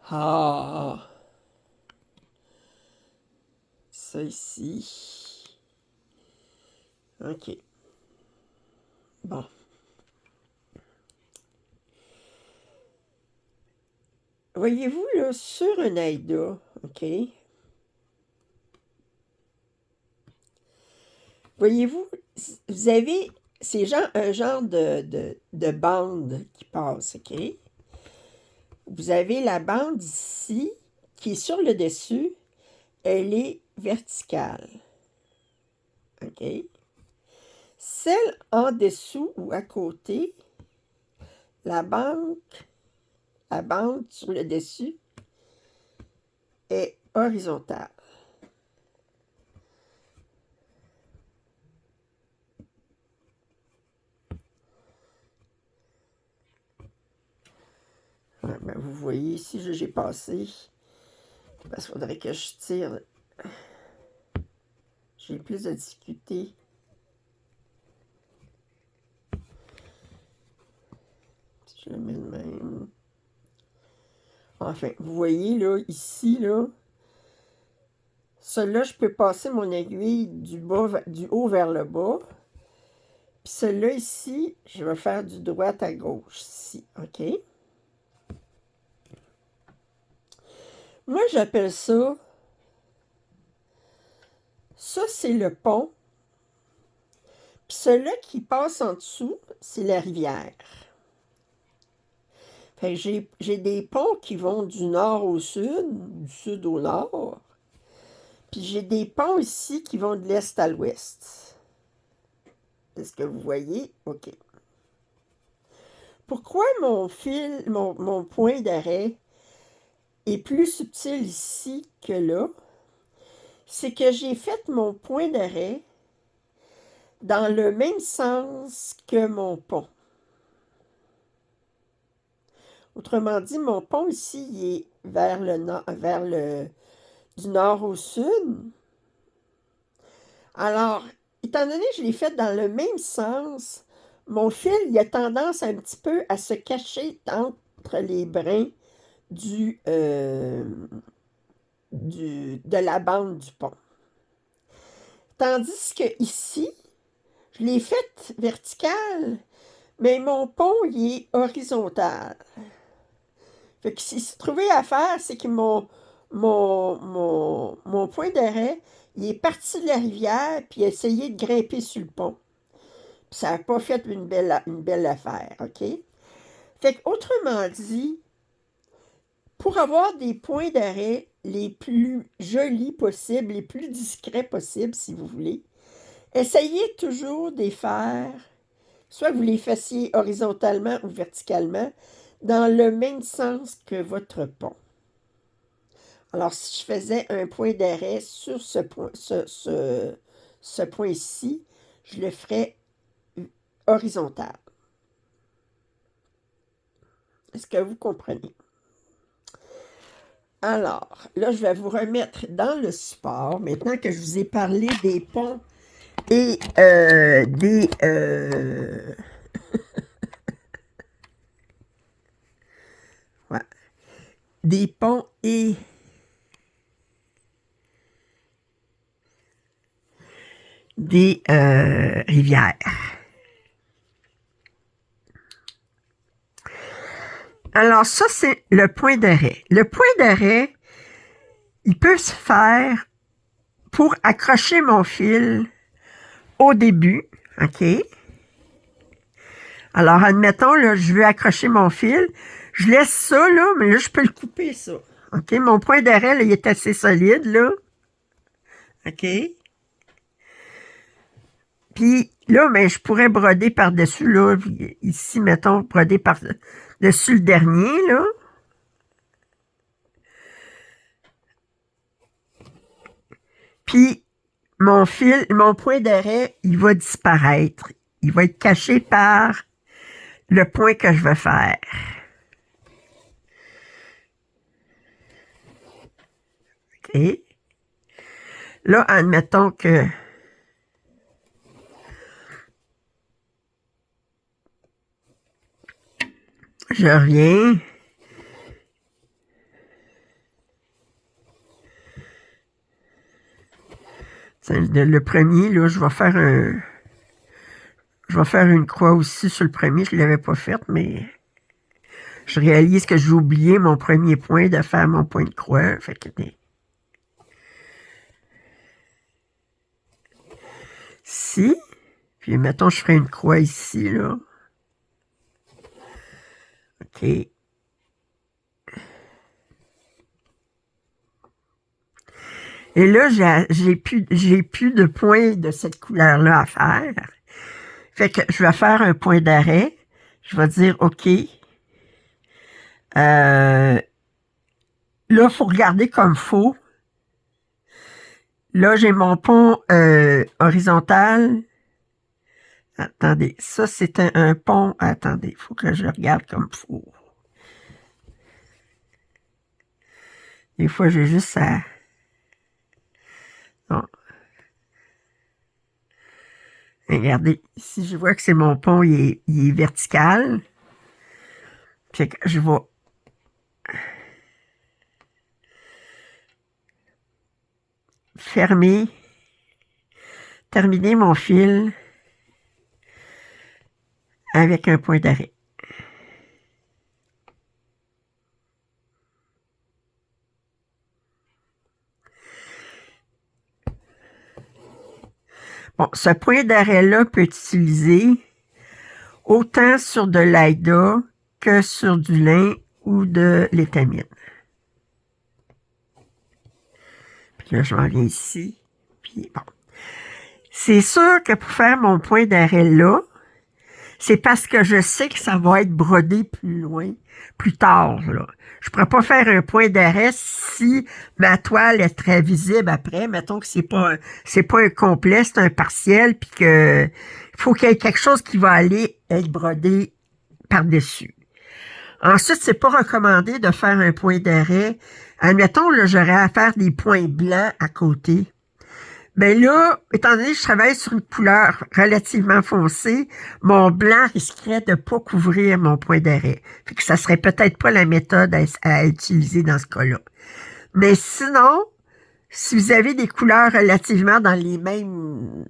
Ah. Ça ici. OK. Bon. Voyez-vous, là, sur un AIDA, OK? Voyez-vous, vous avez un genre de bande qui passe, OK? Vous avez la bande ici qui est sur le dessus, elle est verticale. OK? Celle en dessous ou à côté, la bande sur le dessus est horizontale. Ouais, ben vous voyez ici, j'ai passé. Parce qu'il faudrait que je tire. J'ai plus de difficultés. Si je le mets de même. Enfin, vous voyez, là, ici, là, celui-là, je peux passer mon aiguille du haut vers le bas. Puis celui-là, ici, je vais faire du droit à gauche, ici, OK? Moi, j'appelle ça, c'est le pont. Puis celui-là qui passe en dessous, c'est la rivière. Fait que j'ai des ponts qui vont du nord au sud, du sud au nord. Puis j'ai des ponts ici qui vont de l'est à l'ouest. Est-ce que vous voyez? OK. Pourquoi mon fil, mon point d'arrêt est plus subtil ici que là? C'est que j'ai fait mon point d'arrêt dans le même sens que mon pont. Autrement dit, mon pont ici, il est vers le nord, du nord au sud. Alors, étant donné que je l'ai fait dans le même sens, mon fil, il a tendance un petit peu à se cacher entre les brins de la bande du pont. Tandis que ici, je l'ai fait vertical, mais mon pont, il est horizontal. Fait que ce qui s'est trouvé à faire, c'est que mon point d'arrêt, il est parti de la rivière, puis il a essayé de grimper sur le pont. Puis ça n'a pas fait une belle affaire, OK? Fait que, autrement dit, pour avoir des points d'arrêt les plus jolis possibles, les plus discrets possibles, si vous voulez, essayez toujours de les faire, soit vous les fassiez horizontalement ou verticalement, dans le même sens que votre pont. Alors, si je faisais un point d'arrêt sur ce point, ce point-ci, je le ferais horizontal. Est-ce que vous comprenez? Alors, là, je vais vous remettre dans le support, maintenant que je vous ai parlé des ponts et ouais, des ponts et des rivières. Alors, ça, c'est le point d'arrêt. Le point d'arrêt, il peut se faire pour accrocher mon fil au début, OK? Alors, admettons, là, je veux accrocher mon fil. Je laisse ça, là, mais là, je peux le couper, ça. OK? Mon point d'arrêt, là, il est assez solide, là. OK? Puis, là, ben, je pourrais broder par-dessus, là. Ici, mettons, broder par-dessus le dernier, là. Puis, mon point d'arrêt, il va disparaître. Il va être caché par le point que je veux faire. OK? Là, admettons que Je reviens. Le premier, là, je vais faire une croix aussi sur le premier. Je ne l'avais pas faite, mais je réalise que j'ai oublié mon premier point de faire mon point de croix. Fait que, ici. Puis, mettons, je ferai une croix ici, là. OK. Et là, j'ai plus de points de cette couleur-là à faire. Fait que je vais faire un point d'arrêt. Je vais dire OK. Là, il faut regarder comme faux. Là, j'ai mon pont horizontal. Attendez, ça, c'est un pont. Attendez, il faut que je regarde comme faux. Des fois, j'ai juste à... Non. Regardez, ici, je vois que c'est mon pont, il est vertical. Fait que je vais fermer, terminer mon fil avec un point d'arrêt. Bon, ce point d'arrêt-là peut être utilisé autant sur de l'AIDA que sur du lin ou de l'étamine. Puis là, je m'en viens ici. Puis bon. C'est sûr que pour faire mon point d'arrêt là, c'est parce que je sais que ça va être brodé plus loin, plus tard, là. Je ne pourrais pas faire un point d'arrêt si ma toile est très visible après. Mettons que c'est pas un complet, c'est un partiel, puis que il faut qu'il y ait quelque chose qui va aller être brodé par-dessus. Ensuite, c'est pas recommandé de faire un point d'arrêt. Admettons, là, j'aurais à faire des points blancs à côté. Ben là, étant donné que je travaille sur une couleur relativement foncée, mon blanc risquerait de pas couvrir mon point d'arrêt. Fait que ça serait peut-être pas la méthode à utiliser dans ce cas-là. Mais sinon, si vous avez des couleurs relativement dans les mêmes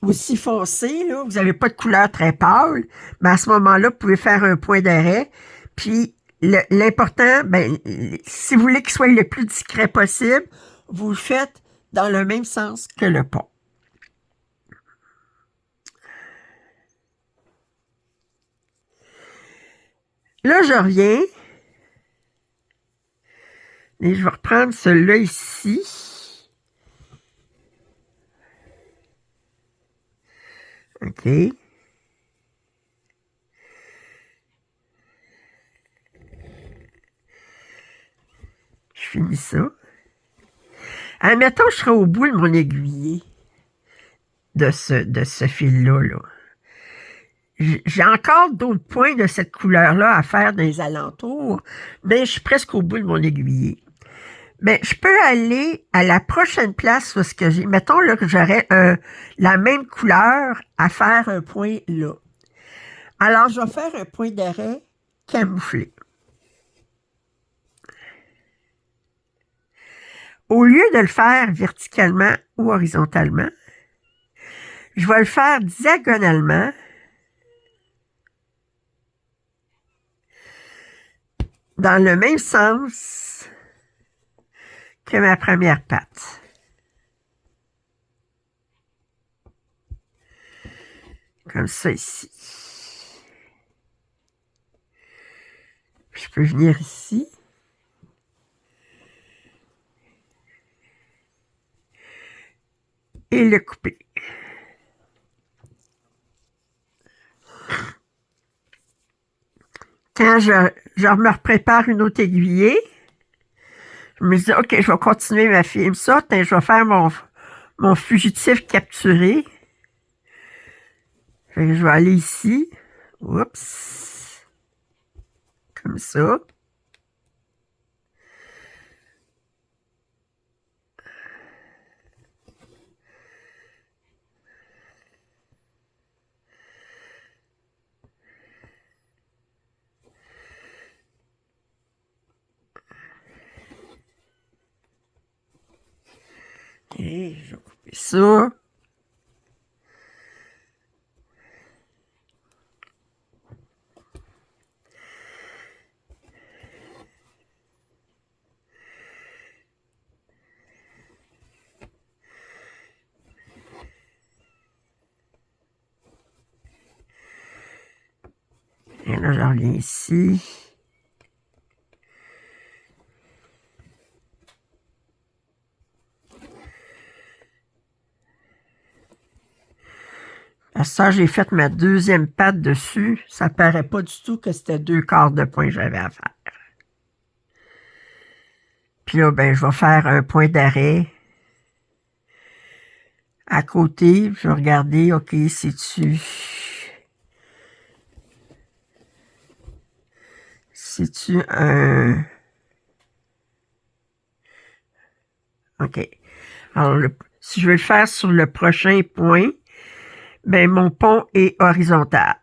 aussi foncées, là, vous n'avez pas de couleur très pâle, ben à ce moment-là, vous pouvez faire un point d'arrêt. Puis l'important, ben, si vous voulez qu'il soit le plus discret possible, vous le faites dans le même sens que le pont. Là, je reviens. Et je vais reprendre celui-là ici. OK. Je finis ça. Admettons, je serai au bout de mon aiguiller de ce fil-là. Là. J'ai encore d'autres points de cette couleur-là à faire dans les alentours, mais je suis presque au bout de mon aiguiller. Mais je peux aller à la prochaine place où ce que j'ai. Mettons là, que j'aurais la même couleur à faire un point là. Alors, je vais faire un point d'arrêt camouflé. Au lieu de le faire verticalement ou horizontalement, je vais le faire diagonalement dans le même sens que ma première patte. Comme ça ici. Je peux venir ici. Et le couper. Quand je me prépare une autre aiguillée, je me dis, OK, je vais continuer ma film ça. Je vais faire mon fugitif capturé. Fait que je vais aller ici. Oups. Comme ça. Et je vais couper ça. Et là, je reviens ici. À ça, j'ai fait ma deuxième patte dessus. Ça paraît pas du tout que c'était 2/4 de point que j'avais à faire. Puis là, ben, je vais faire un point d'arrêt. À côté, je vais regarder, OK, c'est-tu un... OK. Alors, si je veux le faire sur le prochain point, ben, mon pont est horizontal.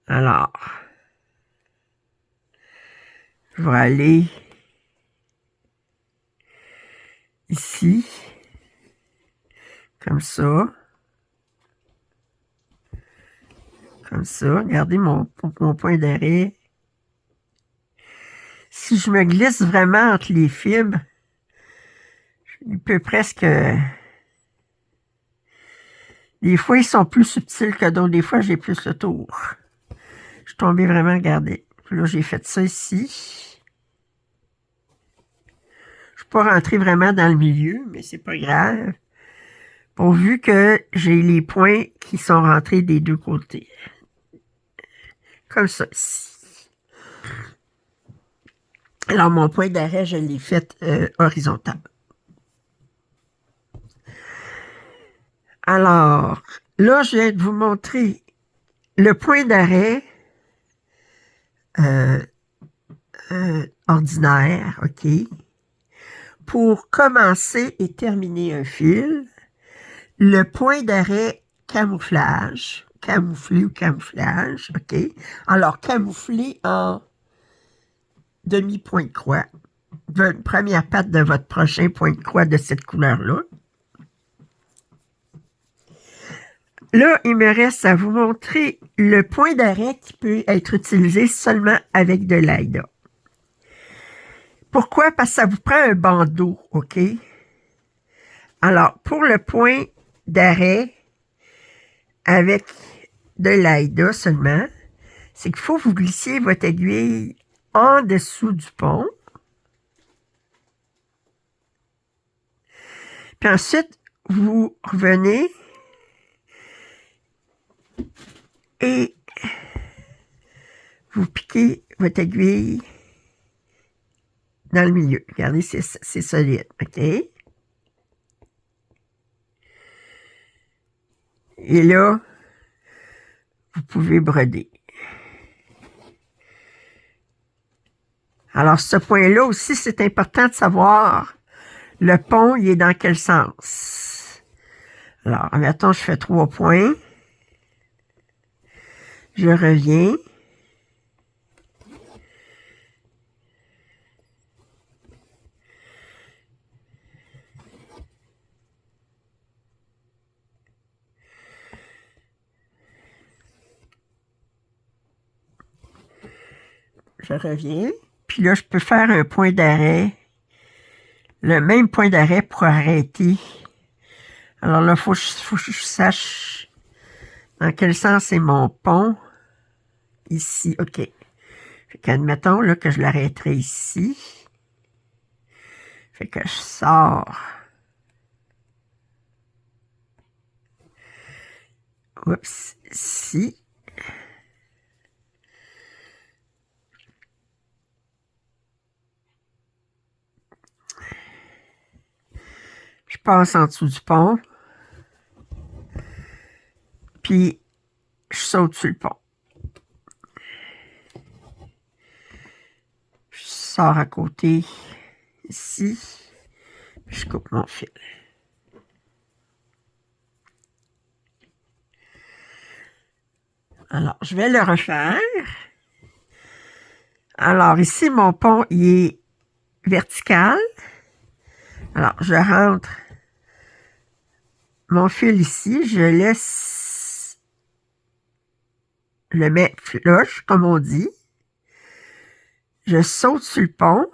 Alors, je vais aller ici, comme ça. Comme ça. Regardez mon point d'arrêt. Si je me glisse vraiment entre les fibres, il peut presque... Des fois, ils sont plus subtils que d'autres. Des fois, j'ai plus le tour. Je suis tombée vraiment, regardez. Puis là, j'ai fait ça ici. Je ne suis pas rentrée vraiment dans le milieu, mais c'est pas grave. Pourvu que j'ai les points qui sont rentrés des deux côtés. Comme ça ici. Alors, mon point d'arrêt, je l'ai fait horizontal. Alors, là, je viens de vous montrer le point d'arrêt ordinaire, OK, pour commencer et terminer un fil. Le point d'arrêt camouflage, camouflé ou camouflage, OK. Alors, camouflé en demi-point de croix. Votre première patte de votre prochain point de croix de cette couleur-là. Là, il me reste à vous montrer le point d'arrêt qui peut être utilisé seulement avec de l'AIDA. Pourquoi? Parce que ça vous prend un bandeau, OK? Alors, pour le point d'arrêt avec de l'AIDA seulement, c'est qu'il faut que vous glissiez votre aiguille en dessous du pont. Puis ensuite, vous revenez et vous piquez votre aiguille dans le milieu. Regardez, c'est solide, OK? Et là, vous pouvez broder. Alors, ce point-là aussi, c'est important de savoir le pont, il est dans quel sens. Alors, mettons, je fais 3 points. Je reviens. Je reviens. Puis là, je peux faire un point d'arrêt. Le même point d'arrêt pour arrêter. Alors là, il faut que je sache dans quel sens est mon pont. Ici, OK. Fait qu'admettons là, que je l'arrêterai ici. Fait que je sors. Oups, ici. Je passe en dessous du pont. Puis, je saute sur le pont. Je sors à côté, ici. Puis je coupe mon fil. Alors, je vais le refaire. Alors, ici, mon pont, il est vertical. Alors, je rentre mon fil ici, je laisse le mets flush, comme on dit. Je saute sur le pont.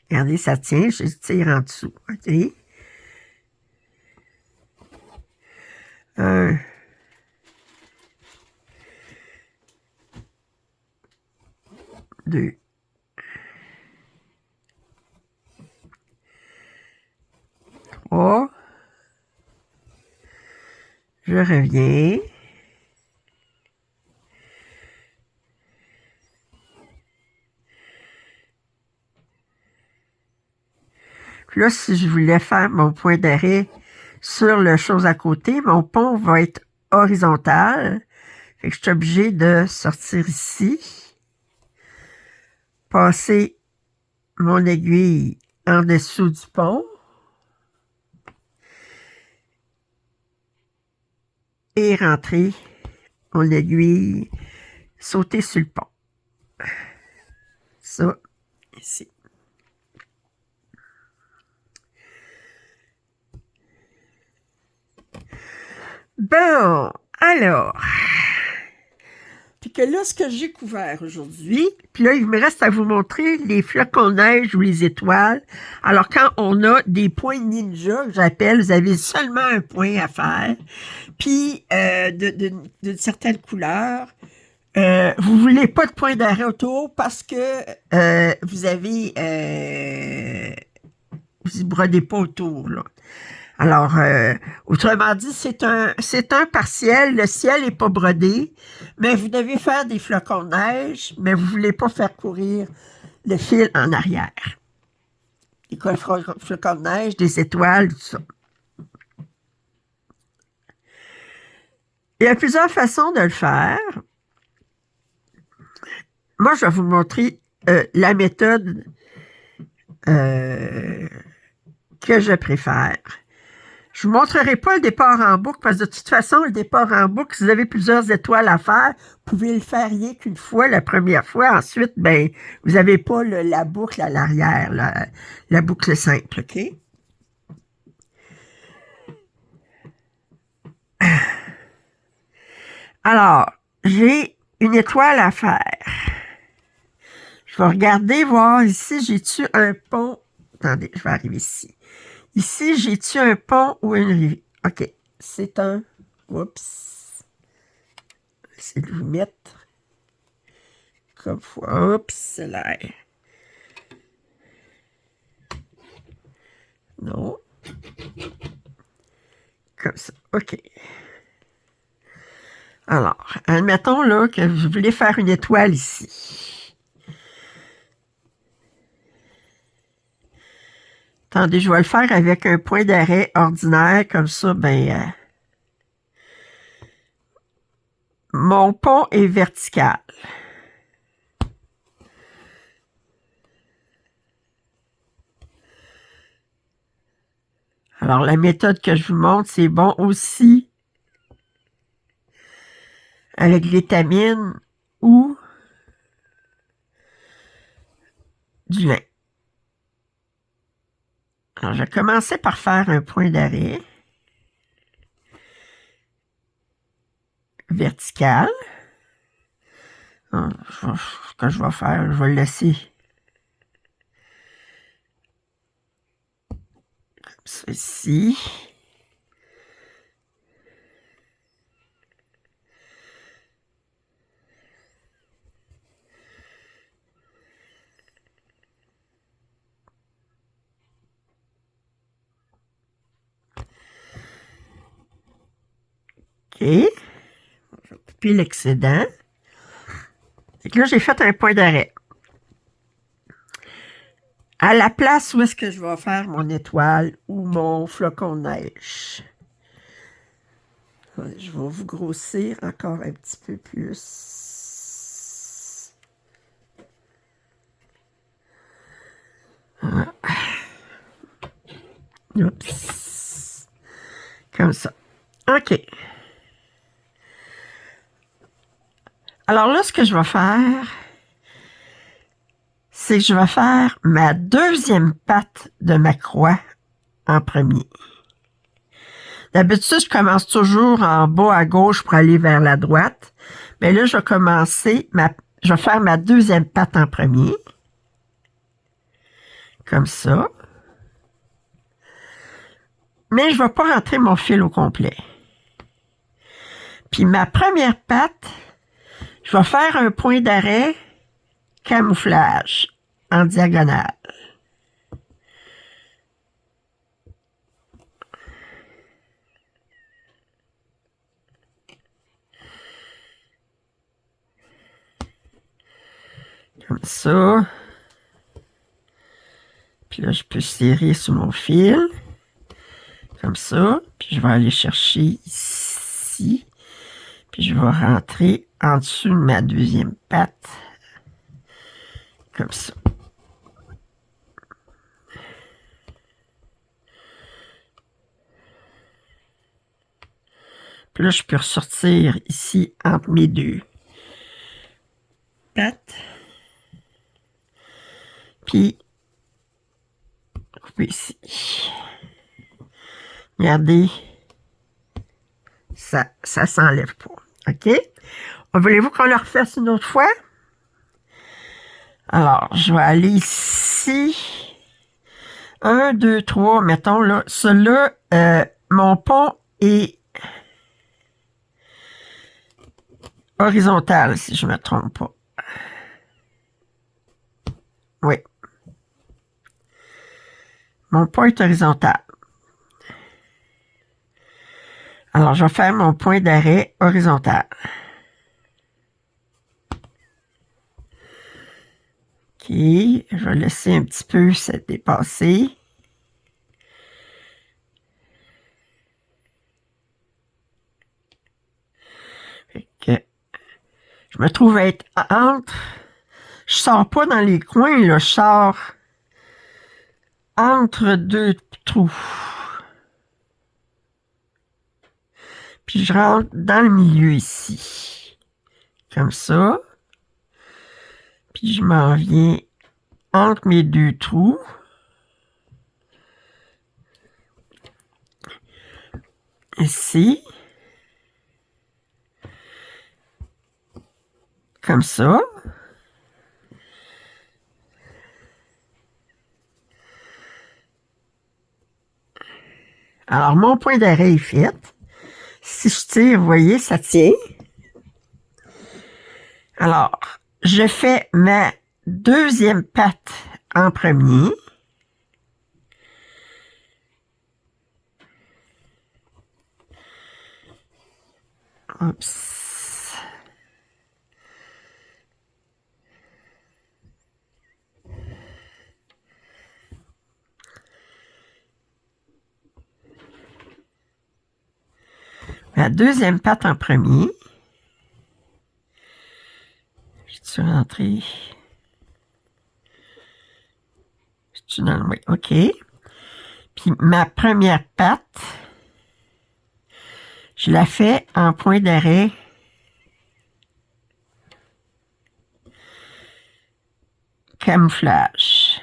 Regardez, ça tient, je tire en dessous. OK? 1, 2, 3. Je reviens. Puis là, si je voulais faire mon point d'arrêt sur le chose à côté, mon pont va être horizontal. Fait que je suis obligé de sortir ici, passer mon aiguille en dessous du pont et rentrer mon aiguille, sauter sur le pont. Ça, ici. Bon, alors, puis que là, ce que j'ai couvert aujourd'hui, puis là, il me reste à vous montrer les flocons de neige ou les étoiles. Alors, quand on a des points ninja, que j'appelle, vous avez seulement un point à faire, puis d'une certaine couleur. Vous voulez pas de point d'arrêt autour parce que vous avez... vous ne brodez pas autour, là. Alors, autrement dit, c'est un partiel. Le ciel n'est pas brodé, mais vous devez faire des flocons de neige, mais vous ne voulez pas faire courir le fil en arrière. Des flocons de neige, des étoiles, tout ça. Il y a plusieurs façons de le faire. Moi, je vais vous montrer la méthode que je préfère. Je ne vous montrerai pas le départ en boucle parce que de toute façon, le départ en boucle, si vous avez plusieurs étoiles à faire, vous pouvez le faire rien qu'une fois, la première fois. Ensuite, ben, vous n'avez pas la boucle à l'arrière, la boucle simple, OK? Alors, j'ai une étoile à faire. Je vais regarder, voir ici, j'ai-tu un pont? Attendez, je vais arriver ici. Ici, j'ai-tu un pont ou une rivière? OK, c'est un... Oups. J'essaie de vous mettre comme fois. Oups, c'est là. Non. Comme ça. OK. Alors, admettons là que je voulais faire une étoile ici. Attendez, je vais le faire avec un point d'arrêt ordinaire, comme ça, ben... mon pont est vertical. Alors, la méthode que je vous montre, c'est bon aussi avec l'étamine ou du lin. Alors, je vais commencer par faire un point d'arrêt vertical. Ce que je vais faire, je vais le laisser comme ceci. OK. Je vais couper l'excédent. Et là, j'ai fait un point d'arrêt. À la place où est-ce que je vais faire mon étoile ou mon flocon de neige. Je vais vous grossir encore un petit peu plus. Voilà. Oups. Comme ça. OK. Alors là, ce que je vais faire, c'est que je vais faire ma deuxième patte de ma croix en premier. D'habitude, je commence toujours en bas à gauche pour aller vers la droite. Mais là, je vais faire ma deuxième patte en premier. Comme ça. Mais je ne vais pas rentrer mon fil au complet. Puis ma première patte, je vais faire un point d'arrêt camouflage en diagonale. Comme ça. Puis là, je peux serrer sur mon fil. Comme ça. Puis je vais aller chercher ici. Puis je vais rentrer en dessous de ma deuxième patte. Comme ça. Puis là, je peux ressortir ici entre mes deux pattes. Puis, couper ici. Regardez, ça s'enlève pas. OK? Voulez-vous qu'on le refasse une autre fois? Alors, je vais aller ici. 1, 2, 3, mettons là. Celui-là, mon pont est horizontal, si je ne me trompe pas. Oui. Mon point est horizontal. Alors, je vais faire mon point d'arrêt horizontal. OK. Je vais laisser un petit peu se dépasser. Fait que je me trouve être entre. Je sors pas dans les coins, là. Je sors entre deux trous. Puis je rentre dans le milieu ici. Comme ça. Puis je m'en viens entre mes deux trous. Ici. Comme ça. Alors, mon point d'arrêt est fait. Si je tire, vous voyez, ça tient. Alors, je fais ma deuxième patte en premier. Oups. Ma deuxième patte en premier. Je suis rentré. Je suis dans le... Oui, OK. Puis ma première patte, je la fais en point d'arrêt. Camouflage.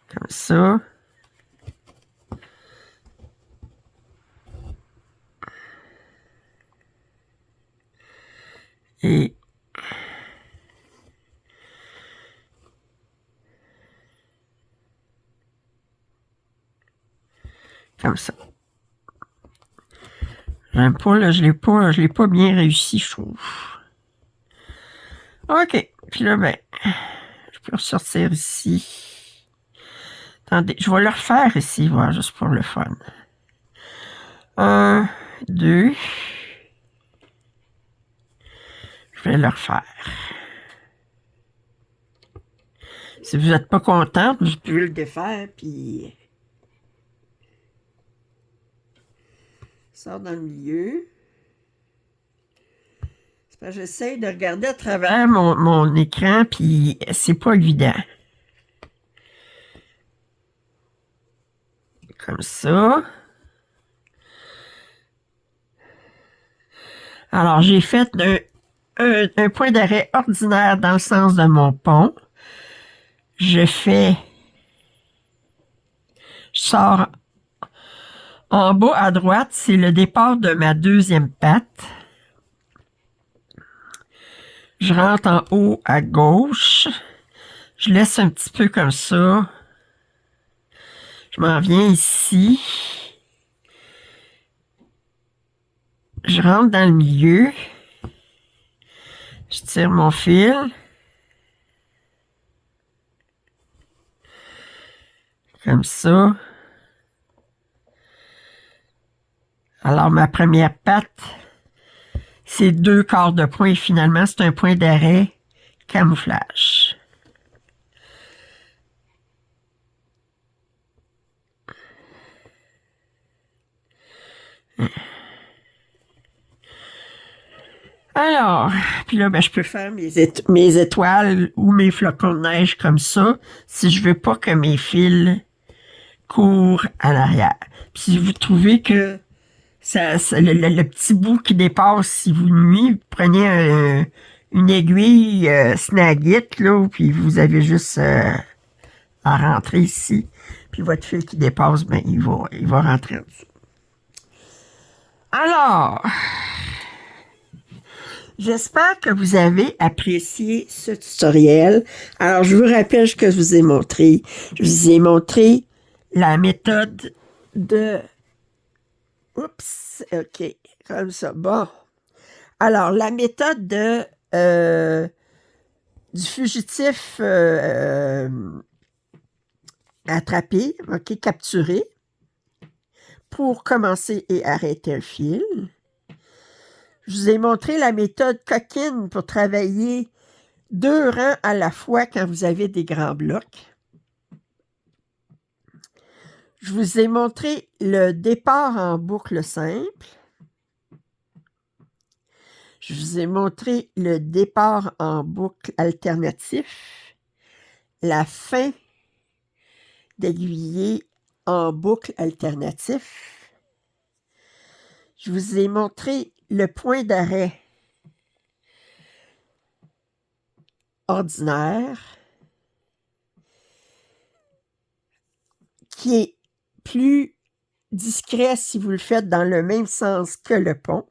Comme ça. Et comme ça. J'aime pas, là, je l'ai pas bien réussi, je trouve. OK. Puis là, ben, je peux ressortir ici. Attendez, je vais le refaire ici, voir, juste pour le fun. 1, 2. Je vais le refaire. Si vous n'êtes pas content, vous pouvez le défaire, puis... Sort dans le milieu. C'est parce que j'essaie de regarder à travers mon écran, puis c'est pas évident. Comme ça. Alors, j'ai fait un point d'arrêt ordinaire dans le sens de mon pont. Je sors en bas à droite, c'est le départ de ma deuxième patte. Je rentre en haut à gauche. Je laisse un petit peu comme ça. Je m'en viens ici. Je rentre dans le milieu. Je tire mon fil. Comme ça. Alors, ma première patte, c'est 2 quarts de point. Finalement, c'est un point d'arrêt camouflage. Alors, puis là, ben, je peux faire mes étoiles ou mes flocons de neige comme ça, si je veux pas que mes fils courent à l'arrière. Puis si vous trouvez que le petit bout qui dépasse, si vous nuit, vous prenez une aiguille Snagit, là, puis vous avez juste à rentrer ici. Puis votre fil qui dépasse, ben, il va rentrer en dessous. Alors, j'espère que vous avez apprécié ce tutoriel. Alors, je vous rappelle ce que je vous ai montré. Je vous ai montré la méthode de... Oups, OK, comme ça. Bon. Alors, la méthode du fugitif attrapé, OK, capturé, pour commencer et arrêter un fil. Je vous ai montré la méthode coquine pour travailler 2 rangs à la fois quand vous avez des grands blocs. Je vous ai montré le départ en boucle simple. Je vous ai montré le départ en boucle alternatif, la fin d'aiguiller en boucle alternatif. Je vous ai montré le point d'arrêt ordinaire qui est plus discret si vous le faites dans le même sens que le pont.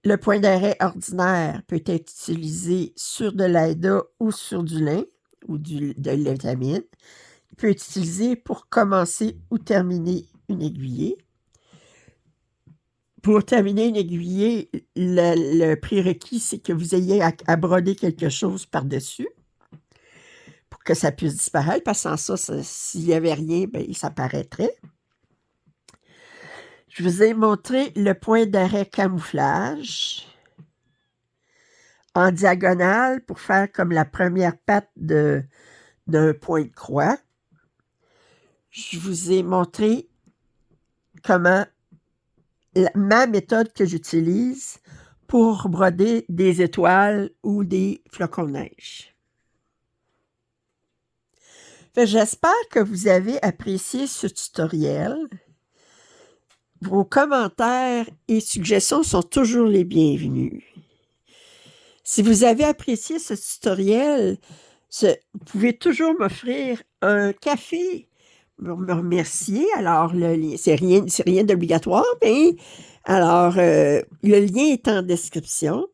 Le point d'arrêt ordinaire peut être utilisé sur de l'aida ou sur du lin ou de l'étamine. Il peut être utilisé pour commencer ou terminer une aiguillée. Pour terminer une aiguillée, le prérequis, c'est que vous ayez à broder quelque chose par-dessus pour que ça puisse disparaître, parce que sans ça, s'il n'y avait rien, ben, ça paraîtrait. Je vous ai montré le point d'arrêt camouflage en diagonale pour faire comme la première patte d'un point de croix. Je vous ai montré comment ma méthode que j'utilise pour broder des étoiles ou des flocons de neige. J'espère que vous avez apprécié ce tutoriel. Vos commentaires et suggestions sont toujours les bienvenus. Si vous avez apprécié ce tutoriel, vous pouvez toujours m'offrir un café pour me remercier. Alors, c'est rien d'obligatoire, mais alors, le lien est en description.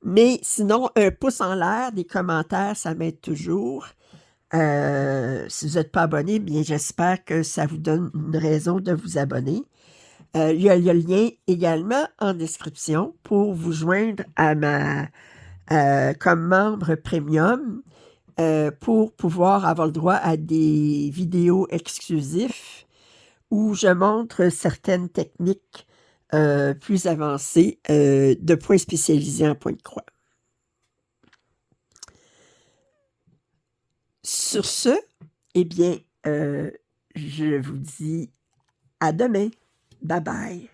Mais sinon, un pouce en l'air, des commentaires, ça m'aide toujours. Si vous n'êtes pas abonné, bien, j'espère que ça vous donne une raison de vous abonner. Il y a le lien également en description pour vous joindre à comme membre premium pour pouvoir avoir le droit à des vidéos exclusives où je montre certaines techniques plus avancées de points spécialisés en point de croix. Sur ce, eh bien, je vous dis à demain. Bye bye.